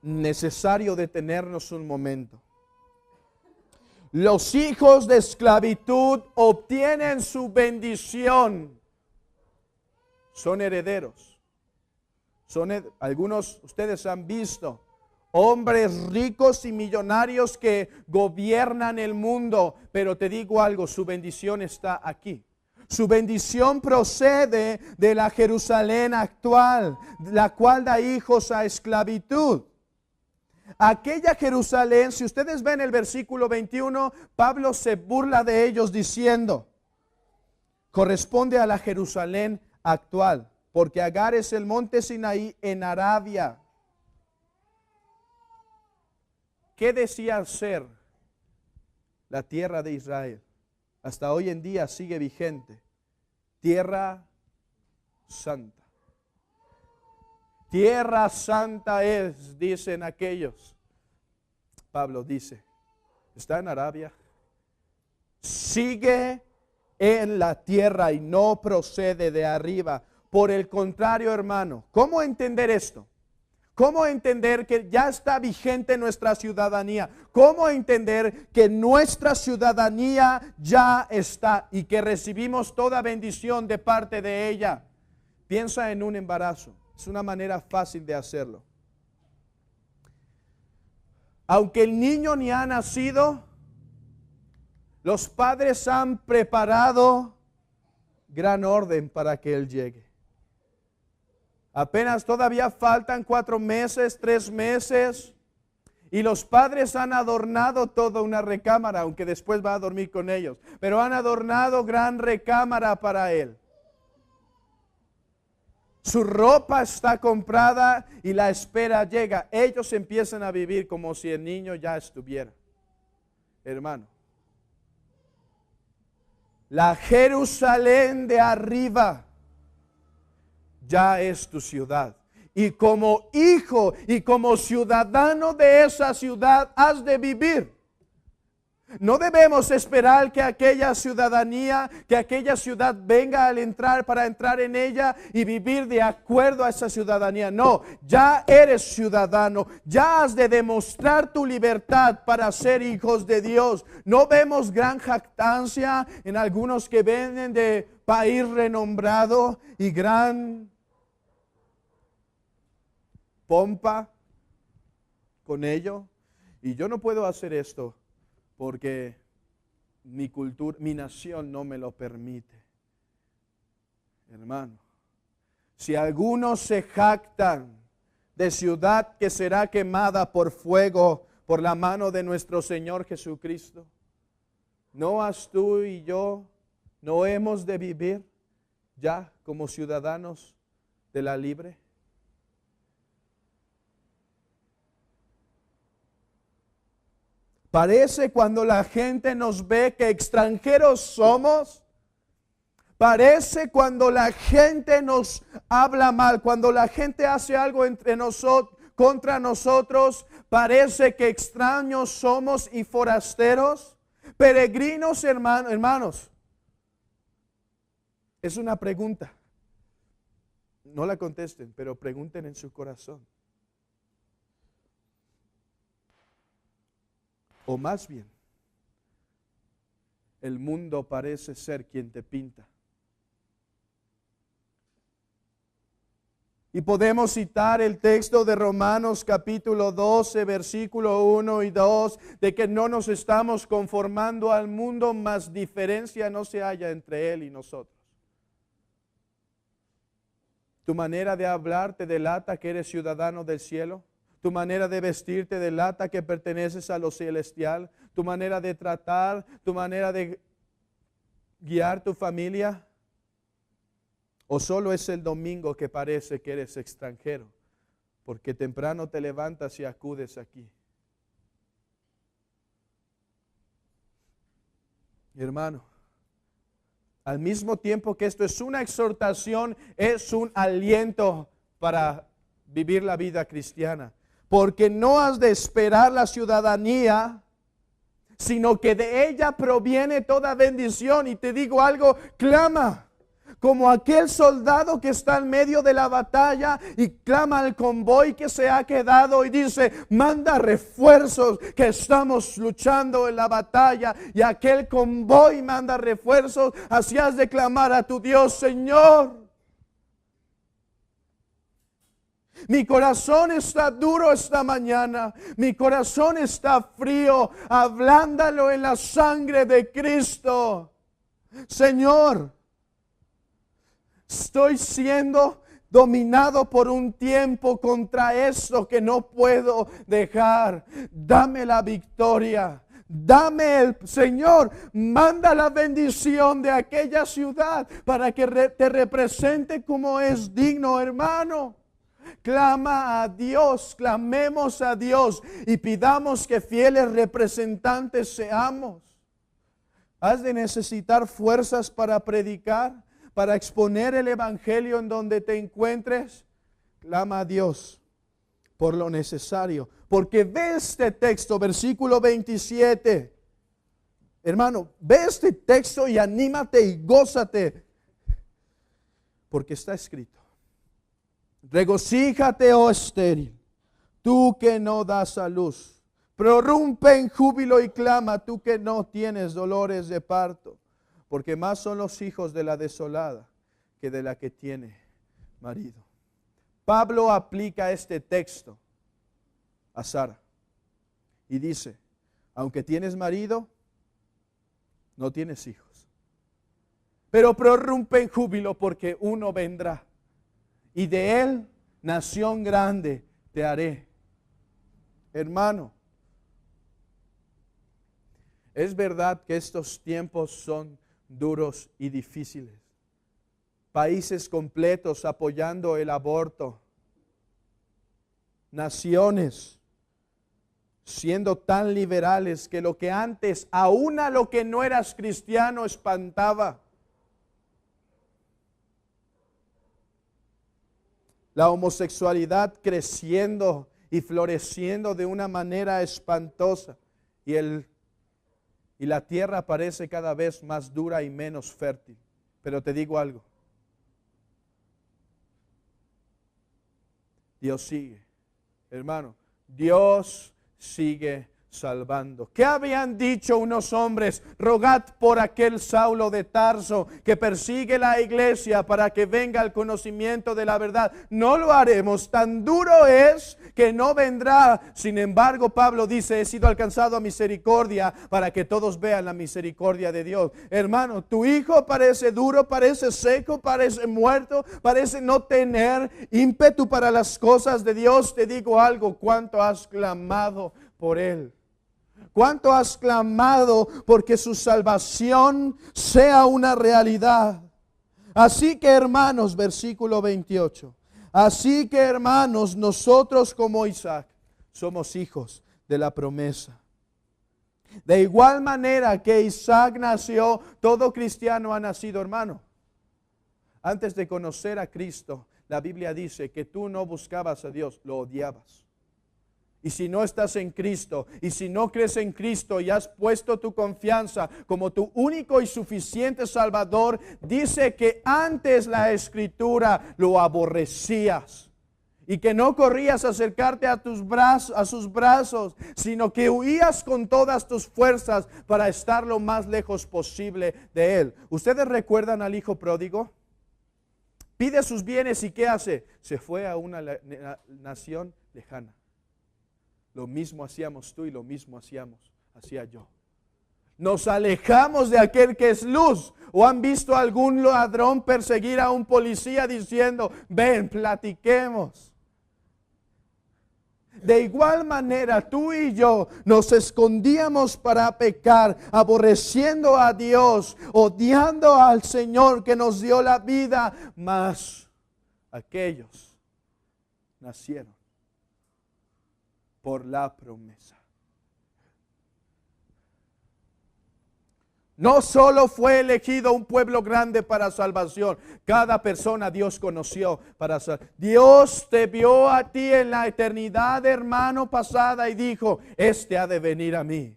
necesario detenernos un momento. Los hijos de esclavitud obtienen su bendición. Son herederos. Algunos ustedes han visto hombres ricos y millonarios que gobiernan el mundo, pero te digo algo, su bendición está aquí. Su bendición procede de la Jerusalén actual, la cual da hijos a esclavitud. Aquella Jerusalén, si ustedes ven el versículo 21, Pablo se burla de ellos diciendo, corresponde a la Jerusalén actual, porque Agar es el monte Sinaí en Arabia. ¿Qué decía ser la tierra de Israel? Hasta hoy en día sigue vigente. Tierra santa. Tierra santa es, dicen aquellos. Pablo dice, está en Arabia, sigue en la tierra y no procede de arriba. Por el contrario, hermano, ¿cómo entender esto? ¿Cómo entender que ya está vigente nuestra ciudadanía? ¿Cómo entender que nuestra ciudadanía ya está y que recibimos toda bendición de parte de ella? Piensa en un embarazo. Es una manera fácil de hacerlo. Aunque el niño ni ha nacido, los padres han preparado gran orden para que él llegue. Apenas todavía faltan 4 meses, 3 meses, y los padres han adornado toda una recámara, aunque después va a dormir con ellos, pero han adornado gran recámara para él. Su ropa está comprada y la espera llega. Ellos empiezan a vivir como si el niño ya estuviera. Hermano, la Jerusalén de arriba ya es tu ciudad. Y como hijo y como ciudadano de esa ciudad has de vivir. No debemos esperar que aquella ciudadanía, que aquella ciudad venga al entrar para entrar en ella y vivir de acuerdo a esa ciudadanía. No, ya eres ciudadano, ya has de demostrar tu libertad para ser hijos de Dios. No vemos gran jactancia en algunos que vienen de país renombrado y gran pompa con ello. Y yo no puedo hacer esto porque mi cultura, mi nación no me lo permite. Hermano, si algunos se jactan de ciudad que será quemada por fuego por la mano de nuestro Señor Jesucristo, ¿no has tú y yo, no hemos de vivir ya como ciudadanos de la libre? Parece cuando la gente nos ve que extranjeros somos. Parece cuando la gente nos habla mal, cuando la gente hace algo entre nosotros, contra nosotros, parece que extraños somos y forasteros, peregrinos, hermanos. Es una pregunta. No la contesten, pero pregunten en su corazón. O más bien, el mundo parece ser quien te pinta. Y podemos citar el texto de Romanos capítulo 12, versículo 1 y 2, de que no nos estamos conformando al mundo, mas diferencia no se halla entre él y nosotros. Tu manera de hablar te delata que eres ciudadano del cielo. Tu manera de vestirte delata que perteneces a lo celestial. Tu manera de tratar, tu manera de guiar tu familia. ¿O solo es el domingo que parece que eres extranjero? Porque temprano te levantas y acudes aquí. Hermano, al mismo tiempo que esto es una exhortación, es un aliento para vivir la vida cristiana. Porque no has de esperar la ciudadanía, sino que de ella proviene toda bendición. Y te digo algo, clama. Como aquel soldado que está en medio de la batalla y clama al convoy que se ha quedado y dice, manda refuerzos que estamos luchando en la batalla. Y aquel convoy manda refuerzos, así has de clamar a tu Dios, Señor. Mi corazón está duro esta mañana. Mi corazón está frío. Ablándalo en la sangre de Cristo. Señor, estoy siendo dominado por un tiempo contra esto que no puedo dejar. Dame la victoria. Dame el Señor, manda la bendición de aquella ciudad para que te represente como es digno, hermano. Clama a Dios, clamemos a Dios y pidamos que fieles representantes seamos. ¿Has de necesitar fuerzas para predicar? para exponer el evangelio en donde te encuentres, clama a Dios por lo necesario. Porque ve este texto, versículo 27. Hermano, ve este texto y anímate y gózate. Porque está escrito: regocíjate, oh estéril, tú que no das a luz. Prorrumpe en júbilo y clama, tú que no tienes dolores de parto. Porque más son los hijos de la desolada que de la que tiene marido. Pablo aplica este texto a Sara y dice: aunque tienes marido, no tienes hijos. Pero prorrumpe en júbilo porque uno vendrá y de él nación grande te haré. Hermano, es verdad que estos tiempos son duros y difíciles. Países completos apoyando el aborto. Naciones siendo tan liberales que lo que antes, aún a lo que no eras cristiano, espantaba. La homosexualidad creciendo y floreciendo de una manera espantosa. Y la tierra parece cada vez más dura y menos fértil. Pero te digo algo. Dios sigue. Hermano, Dios sigue salvando. ¿Qué habían dicho unos hombres? Rogad por aquel Saulo de Tarso que persigue la iglesia para que venga al conocimiento de la verdad. No lo haremos, tan duro es que no vendrá. Sin embargo, Pablo dice: he sido alcanzado a misericordia para que todos vean la misericordia de Dios. Hermano, tu hijo parece duro, parece seco, parece muerto, parece no tener ímpetu para las cosas de Dios. Te digo algo: ¿cuánto has clamado por él? ¿Cuánto has clamado porque su salvación sea una realidad? Así que, hermanos, versículo 28. Así que, hermanos, nosotros como Isaac somos hijos de la promesa. De igual manera que Isaac nació, todo cristiano ha nacido, hermano. Antes de conocer a Cristo, la Biblia dice que tú no buscabas a Dios, lo odiabas. Y si no estás en Cristo, y si no crees en Cristo y has puesto tu confianza como tu único y suficiente Salvador, dice que antes la Escritura lo aborrecías. Y que no corrías a acercarte a sus brazos, sino que huías con todas tus fuerzas para estar lo más lejos posible de Él. ¿Ustedes recuerdan al hijo pródigo? Pide sus bienes y ¿qué hace? Se fue a una nación lejana. Lo mismo hacíamos tú y lo mismo hacía yo. Nos alejamos de aquel que es luz. ¿O han visto a algún ladrón perseguir a un policía diciendo: ven, platiquemos? De igual manera, tú y yo nos escondíamos para pecar, aborreciendo a Dios, odiando al Señor que nos dio la vida, mas aquellos nacieron por la promesa. No solo fue elegido un pueblo grande para salvación, cada persona Dios conoció para salvación. Dios te vio a ti en la eternidad, hermano, pasada y dijo: este ha de venir a mí.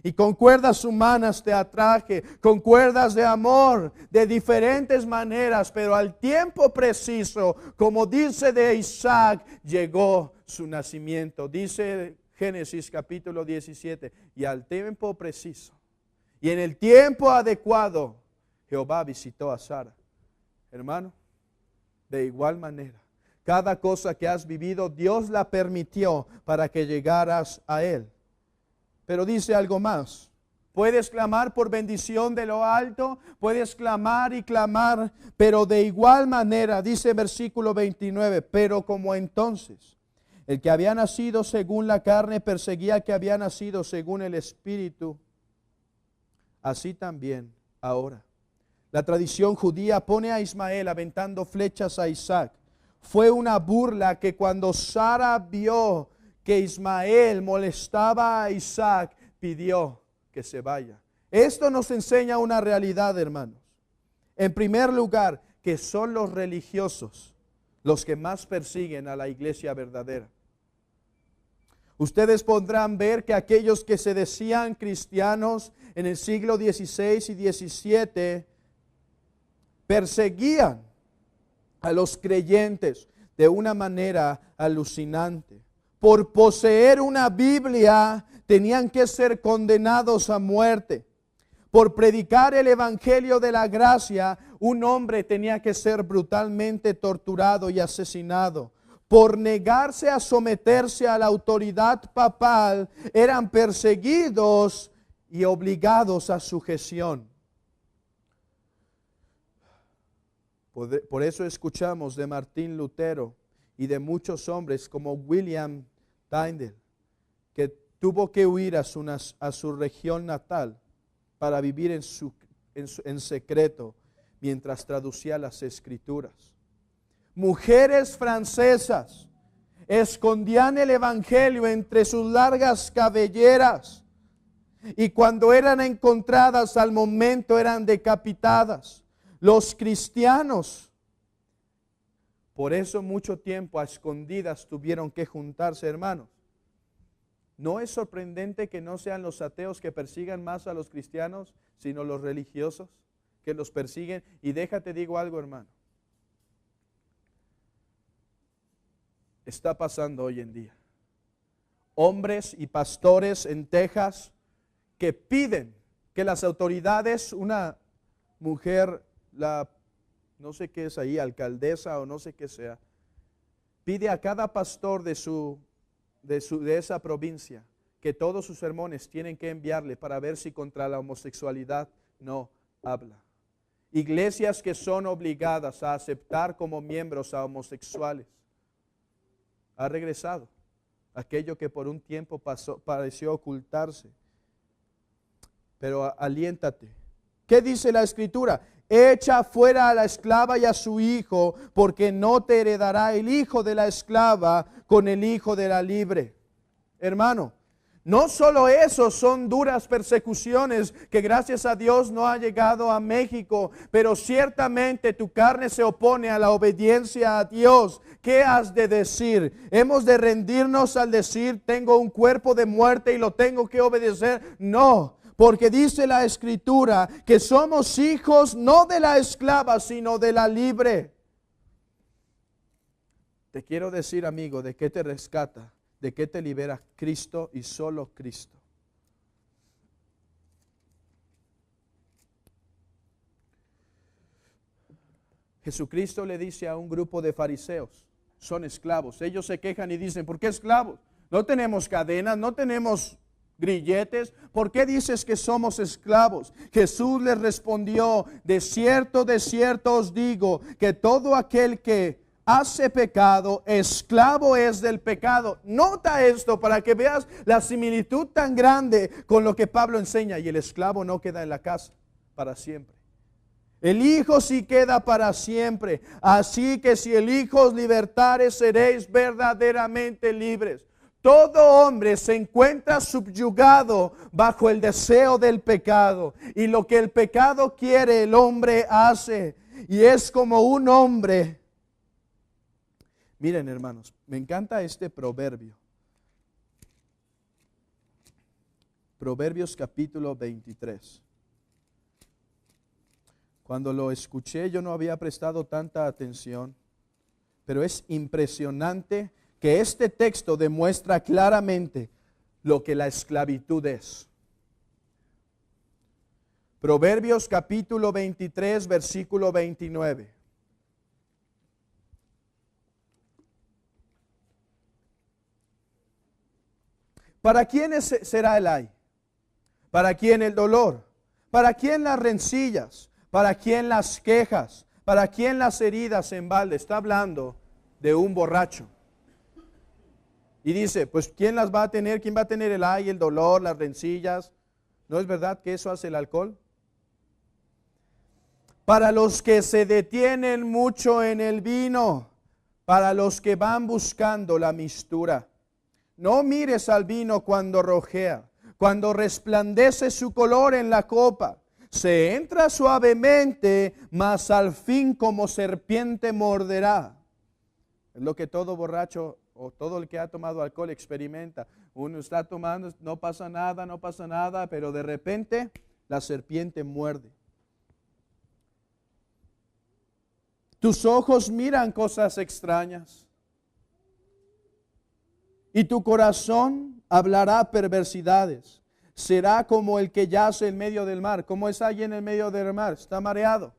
Y con cuerdas humanas te atraje, con cuerdas de amor, de diferentes maneras, pero al tiempo preciso, como dice de Isaac, llegó su nacimiento. Dice Génesis capítulo 17, y al tiempo preciso, y en el tiempo adecuado, Jehová visitó a Sara. Hermano, de igual manera, cada cosa que has vivido, Dios la permitió para que llegaras a Él. Pero dice algo más. Puedes clamar por bendición de lo alto, puedes clamar y clamar, pero de igual manera, dice versículo 29, pero como entonces el que había nacido según la carne perseguía al que había nacido según el Espíritu, así también ahora. La tradición judía pone a Ismael aventando flechas a Isaac. Fue una burla que cuando Sara vio que Ismael molestaba a Isaac, pidió que se vaya. Esto nos enseña una realidad, hermanos. En primer lugar, que son los religiosos los que más persiguen a la iglesia verdadera. Ustedes podrán ver que aquellos que se decían cristianos en el siglo XVI y XVII perseguían a los creyentes de una manera alucinante. Por poseer una Biblia tenían que ser condenados a muerte. Por predicar el evangelio de la gracia, un hombre tenía que ser brutalmente torturado y asesinado. Por negarse a someterse a la autoridad papal, eran perseguidos y obligados a sujeción. Por eso escuchamos de Martín Lutero y de muchos hombres como William Tyndale, que tuvo que huir a su región natal para vivir en secreto mientras traducía las escrituras. Mujeres francesas escondían el evangelio entre sus largas cabelleras y cuando eran encontradas al momento eran decapitadas. Los cristianos, por eso mucho tiempo a escondidas tuvieron que juntarse, hermanos. ¿No es sorprendente que no sean los ateos que persigan más a los cristianos, sino los religiosos que los persiguen? Y déjate digo algo, hermano. Está pasando hoy en día. Hombres y pastores en Texas que piden que las autoridades, una mujer, no sé qué es ahí, alcaldesa o no sé qué sea, pide a cada pastor de esa provincia que todos sus sermones tienen que enviarle para ver si contra la homosexualidad no habla. Iglesias que son obligadas a aceptar como miembros a homosexuales. Ha regresado aquello que por un tiempo pareció ocultarse. Pero aliéntate. ¿Qué dice la Escritura? Echa fuera a la esclava y a su hijo, porque no te heredará el hijo de la esclava con el hijo de la libre. Hermano, no solo eso, son duras persecuciones que gracias a Dios no ha llegado a México, pero ciertamente tu carne se opone a la obediencia a Dios. ¿Qué has de decir? ¿Hemos de rendirnos al decir tengo un cuerpo de muerte y lo tengo que obedecer? No. Porque dice la Escritura que somos hijos no de la esclava, sino de la libre. Te quiero decir, amigo, ¿de qué te rescata? ¿De qué te libera Cristo y solo Cristo? Jesucristo le dice a un grupo de fariseos, son esclavos. Ellos se quejan y dicen, ¿por qué esclavos? No tenemos cadenas, no tenemos grilletes, ¿por qué dices que somos esclavos? Jesús les respondió, de cierto os digo, que todo aquel que hace pecado, esclavo es del pecado. Nota esto para que veas la similitud tan grande con lo que Pablo enseña. Y el esclavo no queda en la casa para siempre. El Hijo sí queda para siempre. Así que si el Hijo os libertare, seréis verdaderamente libres. Todo hombre se encuentra subyugado bajo el deseo del pecado. Y lo que el pecado quiere, el hombre hace. Y es como un hombre. Miren, hermanos, me encanta este proverbio. Proverbios capítulo 23. Cuando lo escuché yo no había prestado tanta atención, pero es impresionante que este texto demuestra claramente lo que la esclavitud es. Proverbios capítulo 23, versículo 29. ¿Para quién será el ay? ¿Para quién el dolor? ¿Para quién las rencillas? ¿Para quién las quejas? ¿Para quién las heridas en balde? Está hablando de un borracho. Y dice, pues ¿quién las va a tener? ¿Quién va a tener el ay, el dolor, las rencillas? ¿No es verdad que eso hace el alcohol? Para los que se detienen mucho en el vino, para los que van buscando la mistura. No mires al vino cuando rojea, cuando resplandece su color en la copa. Se entra suavemente, mas al fin como serpiente morderá. Es lo que todo borracho o todo el que ha tomado alcohol experimenta. Uno está tomando, no pasa nada, pero de repente la serpiente muerde. Tus ojos miran cosas extrañas y tu corazón hablará perversidades. Será como el que yace en medio del mar. ¿Cómo es alguien en medio del mar? Está mareado.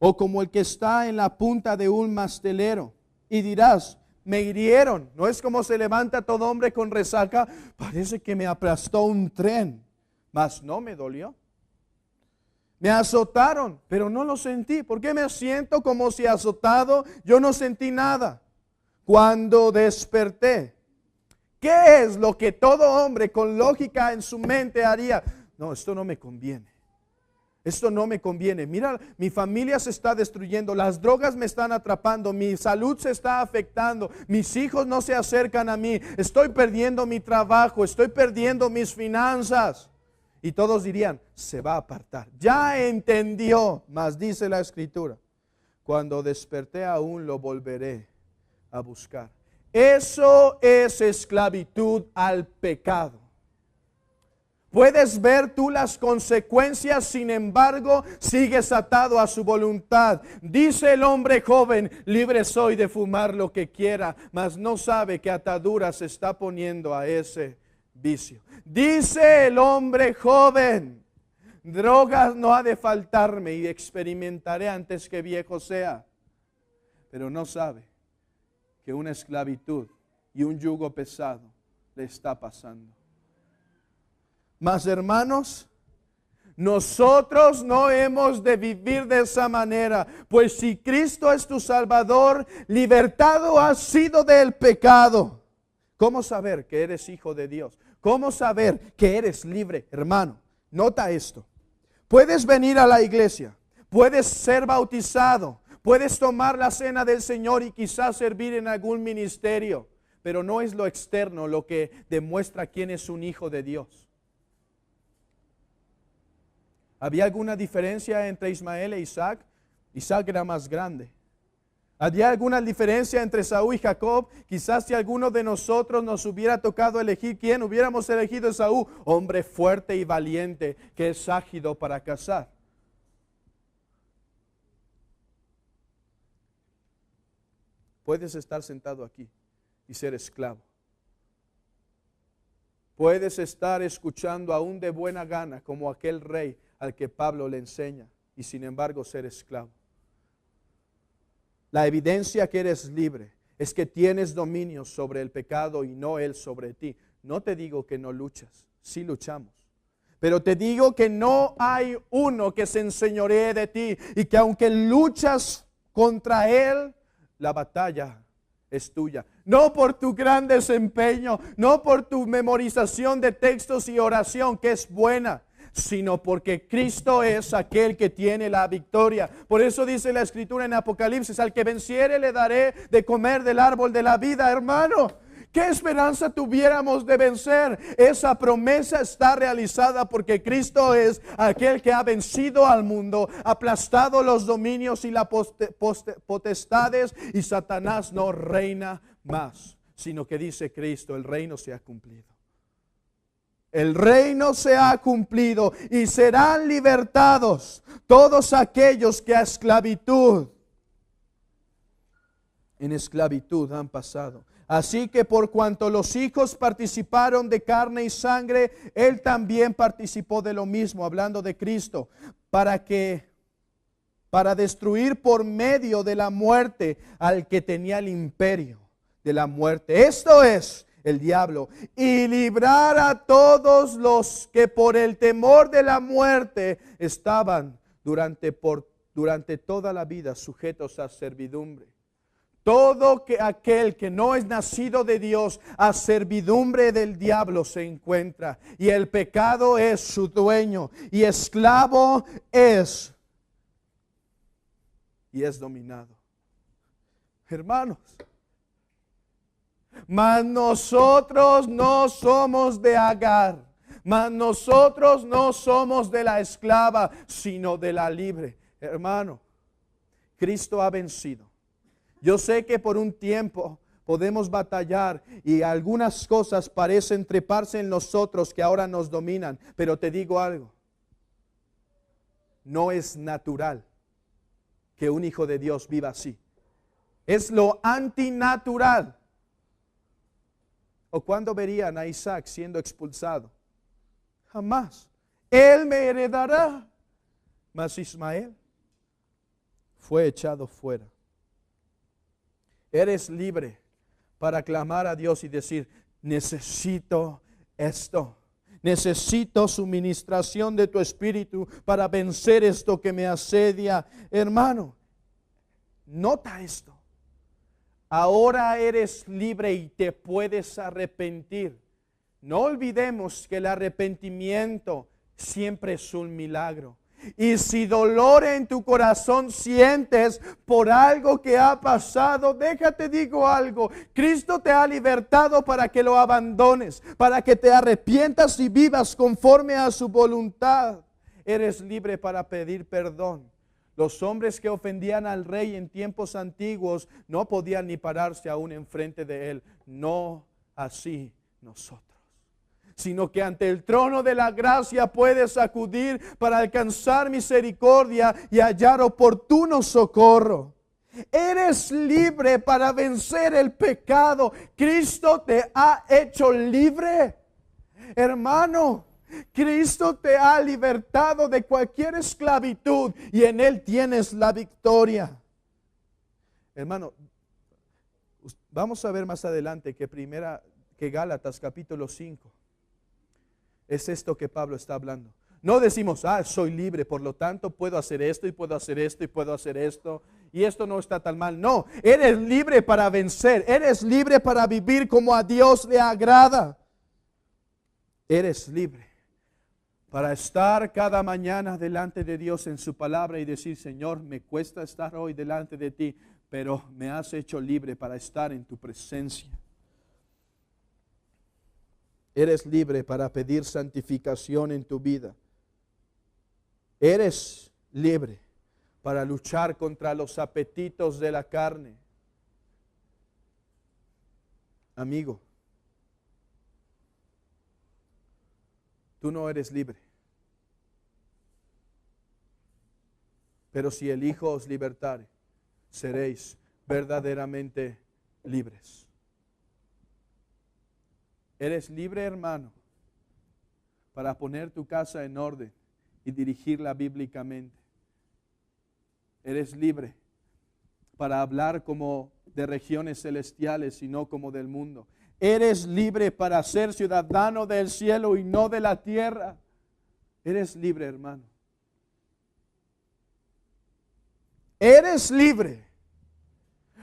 O como el que está en la punta de un mastelero. Y dirás, me hirieron. No es como se levanta todo hombre con resaca. Parece que me aplastó un tren, mas no me dolió. Me azotaron, pero no lo sentí. ¿Por qué me siento como si azotado? Yo no sentí nada. Cuando desperté, ¿qué es lo que todo hombre con lógica en su mente haría? No, esto no me conviene. Esto no me conviene. Mira, mi familia se está destruyendo, las drogas me están atrapando, mi salud se está afectando, mis hijos no se acercan a mí, estoy perdiendo mi trabajo, estoy perdiendo mis finanzas. Y todos dirían, se va a apartar. Ya entendió, mas dice la Escritura, cuando desperté aún lo volveré a buscar. Eso es esclavitud al pecado. Puedes ver tú las consecuencias, sin embargo, sigues atado a su voluntad. Dice el hombre joven, libre soy de fumar lo que quiera, mas no sabe que atadura se está poniendo a ese vicio. Dice el hombre joven, drogas no ha de faltarme y experimentaré antes que viejo sea. Pero no sabe que una esclavitud y un yugo pesado le está pasando. Mas hermanos, nosotros no hemos de vivir de esa manera, pues si Cristo es tu Salvador, libertado has sido del pecado. ¿Cómo saber que eres hijo de Dios? ¿Cómo saber que eres libre, hermano? Nota esto. Puedes venir a la iglesia, puedes ser bautizado, puedes tomar la cena del Señor y quizás servir en algún ministerio, pero no es lo externo lo que demuestra quién es un hijo de Dios. ¿Había alguna diferencia entre Ismael e Isaac? Isaac era más grande. ¿Había alguna diferencia entre Saúl y Jacob? Quizás si alguno de nosotros nos hubiera tocado elegir, ¿quién hubiéramos elegido? A Saúl, hombre fuerte y valiente, que es ágido para cazar. Puedes estar sentado aquí y ser esclavo. Puedes estar escuchando aún de buena gana como aquel rey al que Pablo le enseña y sin embargo ser esclavo. La evidencia que eres libre es que tienes dominio sobre el pecado y no él sobre ti. No te digo que no luchas, sí luchamos. Pero te digo que no hay uno que se enseñoree de ti y que aunque luchas contra él, la batalla es tuya. No por tu gran desempeño, no por tu memorización de textos y oración, que es buena, sino porque Cristo es aquel que tiene la victoria. Por eso dice la Escritura en Apocalipsis, al que venciere le daré de comer del árbol de la vida. Hermano, ¿qué esperanza tuviéramos de vencer? Esa promesa está realizada porque Cristo es aquel que ha vencido al mundo, aplastado los dominios y las potestades, y Satanás no reina más, sino que dice Cristo, el reino se ha cumplido. El reino se ha cumplido y serán libertados todos aquellos que en esclavitud han pasado. Así que por cuanto los hijos participaron de carne y sangre, él también participó de lo mismo, hablando de Cristo, para destruir por medio de la muerte al que tenía el imperio de la muerte. Esto es el diablo, y librar a todos los que por el temor de la muerte estaban durante toda la vida sujetos a servidumbre. Todo aquel que no es nacido de Dios, a servidumbre del diablo se encuentra, y el pecado es su dueño, y esclavo es, y es dominado. Hermanos, mas nosotros no somos de Agar, Mas nosotros no somos de la esclava, sino de la libre. Hermano, Cristo ha vencido. Yo sé que por un tiempo podemos batallar y algunas cosas parecen treparse en nosotros que ahora nos dominan. Pero te digo algo, no es natural que un hijo de Dios viva así. Es lo antinatural. ¿O cuándo verían a Isaac siendo expulsado? Jamás. Él me heredará. Mas Ismael fue echado fuera. Eres libre para clamar a Dios y decir, necesito esto. Necesito suministración de tu espíritu para vencer esto que me asedia. Hermano, nota esto. Ahora eres libre y te puedes arrepentir. No olvidemos que el arrepentimiento siempre es un milagro. Y si dolor en tu corazón sientes por algo que ha pasado, déjate digo algo. Cristo te ha libertado para que lo abandones, para que te arrepientas y vivas conforme a su voluntad. Eres libre para pedir perdón. Los hombres que ofendían al rey en tiempos antiguos no podían ni pararse aún enfrente de él. No así nosotros, sino que ante el trono de la gracia puedes acudir para alcanzar misericordia y hallar oportuno socorro. Eres libre para vencer el pecado. Cristo te ha hecho libre. Hermano, Cristo te ha libertado de cualquier esclavitud y en Él tienes la victoria. Hermano, vamos a ver más adelante que Gálatas capítulo 5. Es esto que Pablo está hablando. No decimos, soy libre, por lo tanto puedo hacer esto y puedo hacer esto y puedo hacer esto. Y esto no está tan mal. No, eres libre para vencer. Eres libre para vivir como a Dios le agrada. Eres libre para estar cada mañana delante de Dios en su palabra y decir, Señor, me cuesta estar hoy delante de ti, pero me has hecho libre para estar en tu presencia. Eres libre para pedir santificación en tu vida. Eres libre para luchar contra los apetitos de la carne. Amigo, tú no eres libre. Pero si el Hijo os libertare, seréis verdaderamente libres. Eres libre, hermano, para poner tu casa en orden y dirigirla bíblicamente. Eres libre para hablar como de regiones celestiales y no como del mundo. Eres libre para ser ciudadano del cielo y no de la tierra. Eres libre, hermano. Eres libre.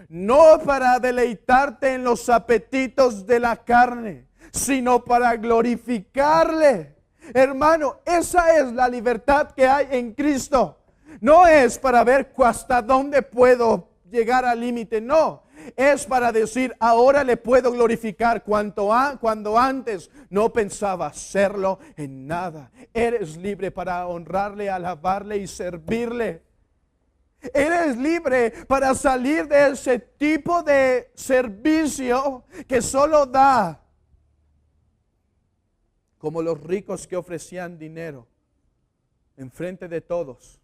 No para deleitarte en los apetitos de la carne, sino para glorificarle. Hermano, esa es la libertad que hay en Cristo. No es para ver hasta dónde puedo llegar al límite, no. Es para decir, ahora le puedo glorificar cuando antes no pensaba hacerlo en nada. Eres libre para honrarle, alabarle y servirle. Eres libre para salir de ese tipo de servicio que solo da, como los ricos que ofrecían dinero enfrente de todos.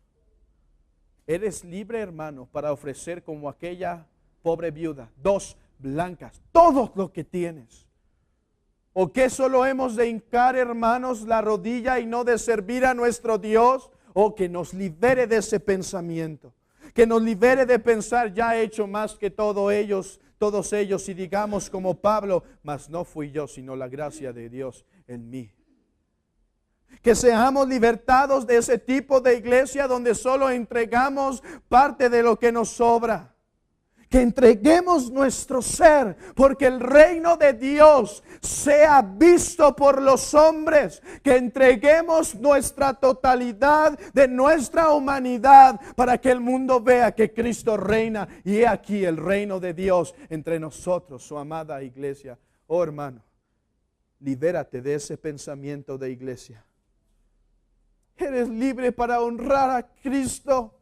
Eres libre, hermano, para ofrecer como aquella pobre viuda, 2 blancas, todo lo que tienes. ¿O qué solo hemos de hincar, hermanos, la rodilla y no de servir a nuestro Dios? O que nos libere de ese pensamiento. Que nos libere de pensar, ya he hecho más que todos ellos, y digamos como Pablo, mas no fui yo, sino la gracia de Dios en mí. Que seamos libertados de ese tipo de iglesia donde solo entregamos parte de lo que nos sobra. Que entreguemos nuestro ser, porque el reino de Dios sea visto por los hombres. Que entreguemos nuestra totalidad de nuestra humanidad para que el mundo vea que Cristo reina. Y he aquí el reino de Dios entre nosotros, su amada iglesia. Oh hermano, Libérate de ese pensamiento de iglesia. Eres libre para honrar a Cristo.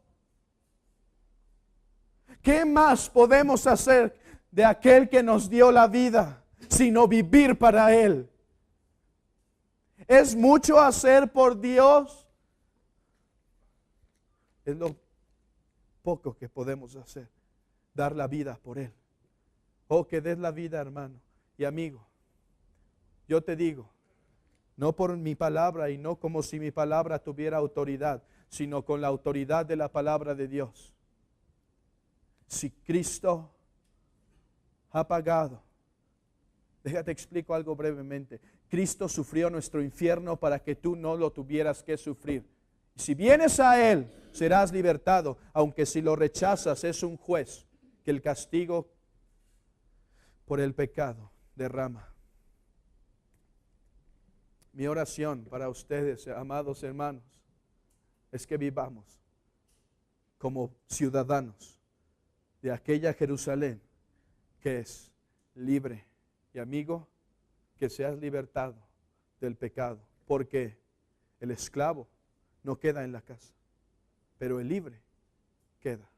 ¿Qué más podemos hacer de aquel que nos dio la vida, sino vivir para Él? ¿Es mucho hacer por Dios? Es lo poco que podemos hacer, dar la vida por Él. Oh, que des la vida, hermano y amigo. Yo te digo, no por mi palabra y no como si mi palabra tuviera autoridad, sino con la autoridad de la palabra de Dios. Si Cristo ha pagado, déjate explico algo brevemente. Cristo sufrió nuestro infierno para que tú no lo tuvieras que sufrir. Y si vienes a Él, serás libertado, aunque si lo rechazas es un juez que el castigo por el pecado derrama. Mi oración para ustedes, amados hermanos, es que vivamos como ciudadanos de aquella Jerusalén que es libre. Y amigo, que seas libertado del pecado, porque el esclavo no queda en la casa, pero el libre queda.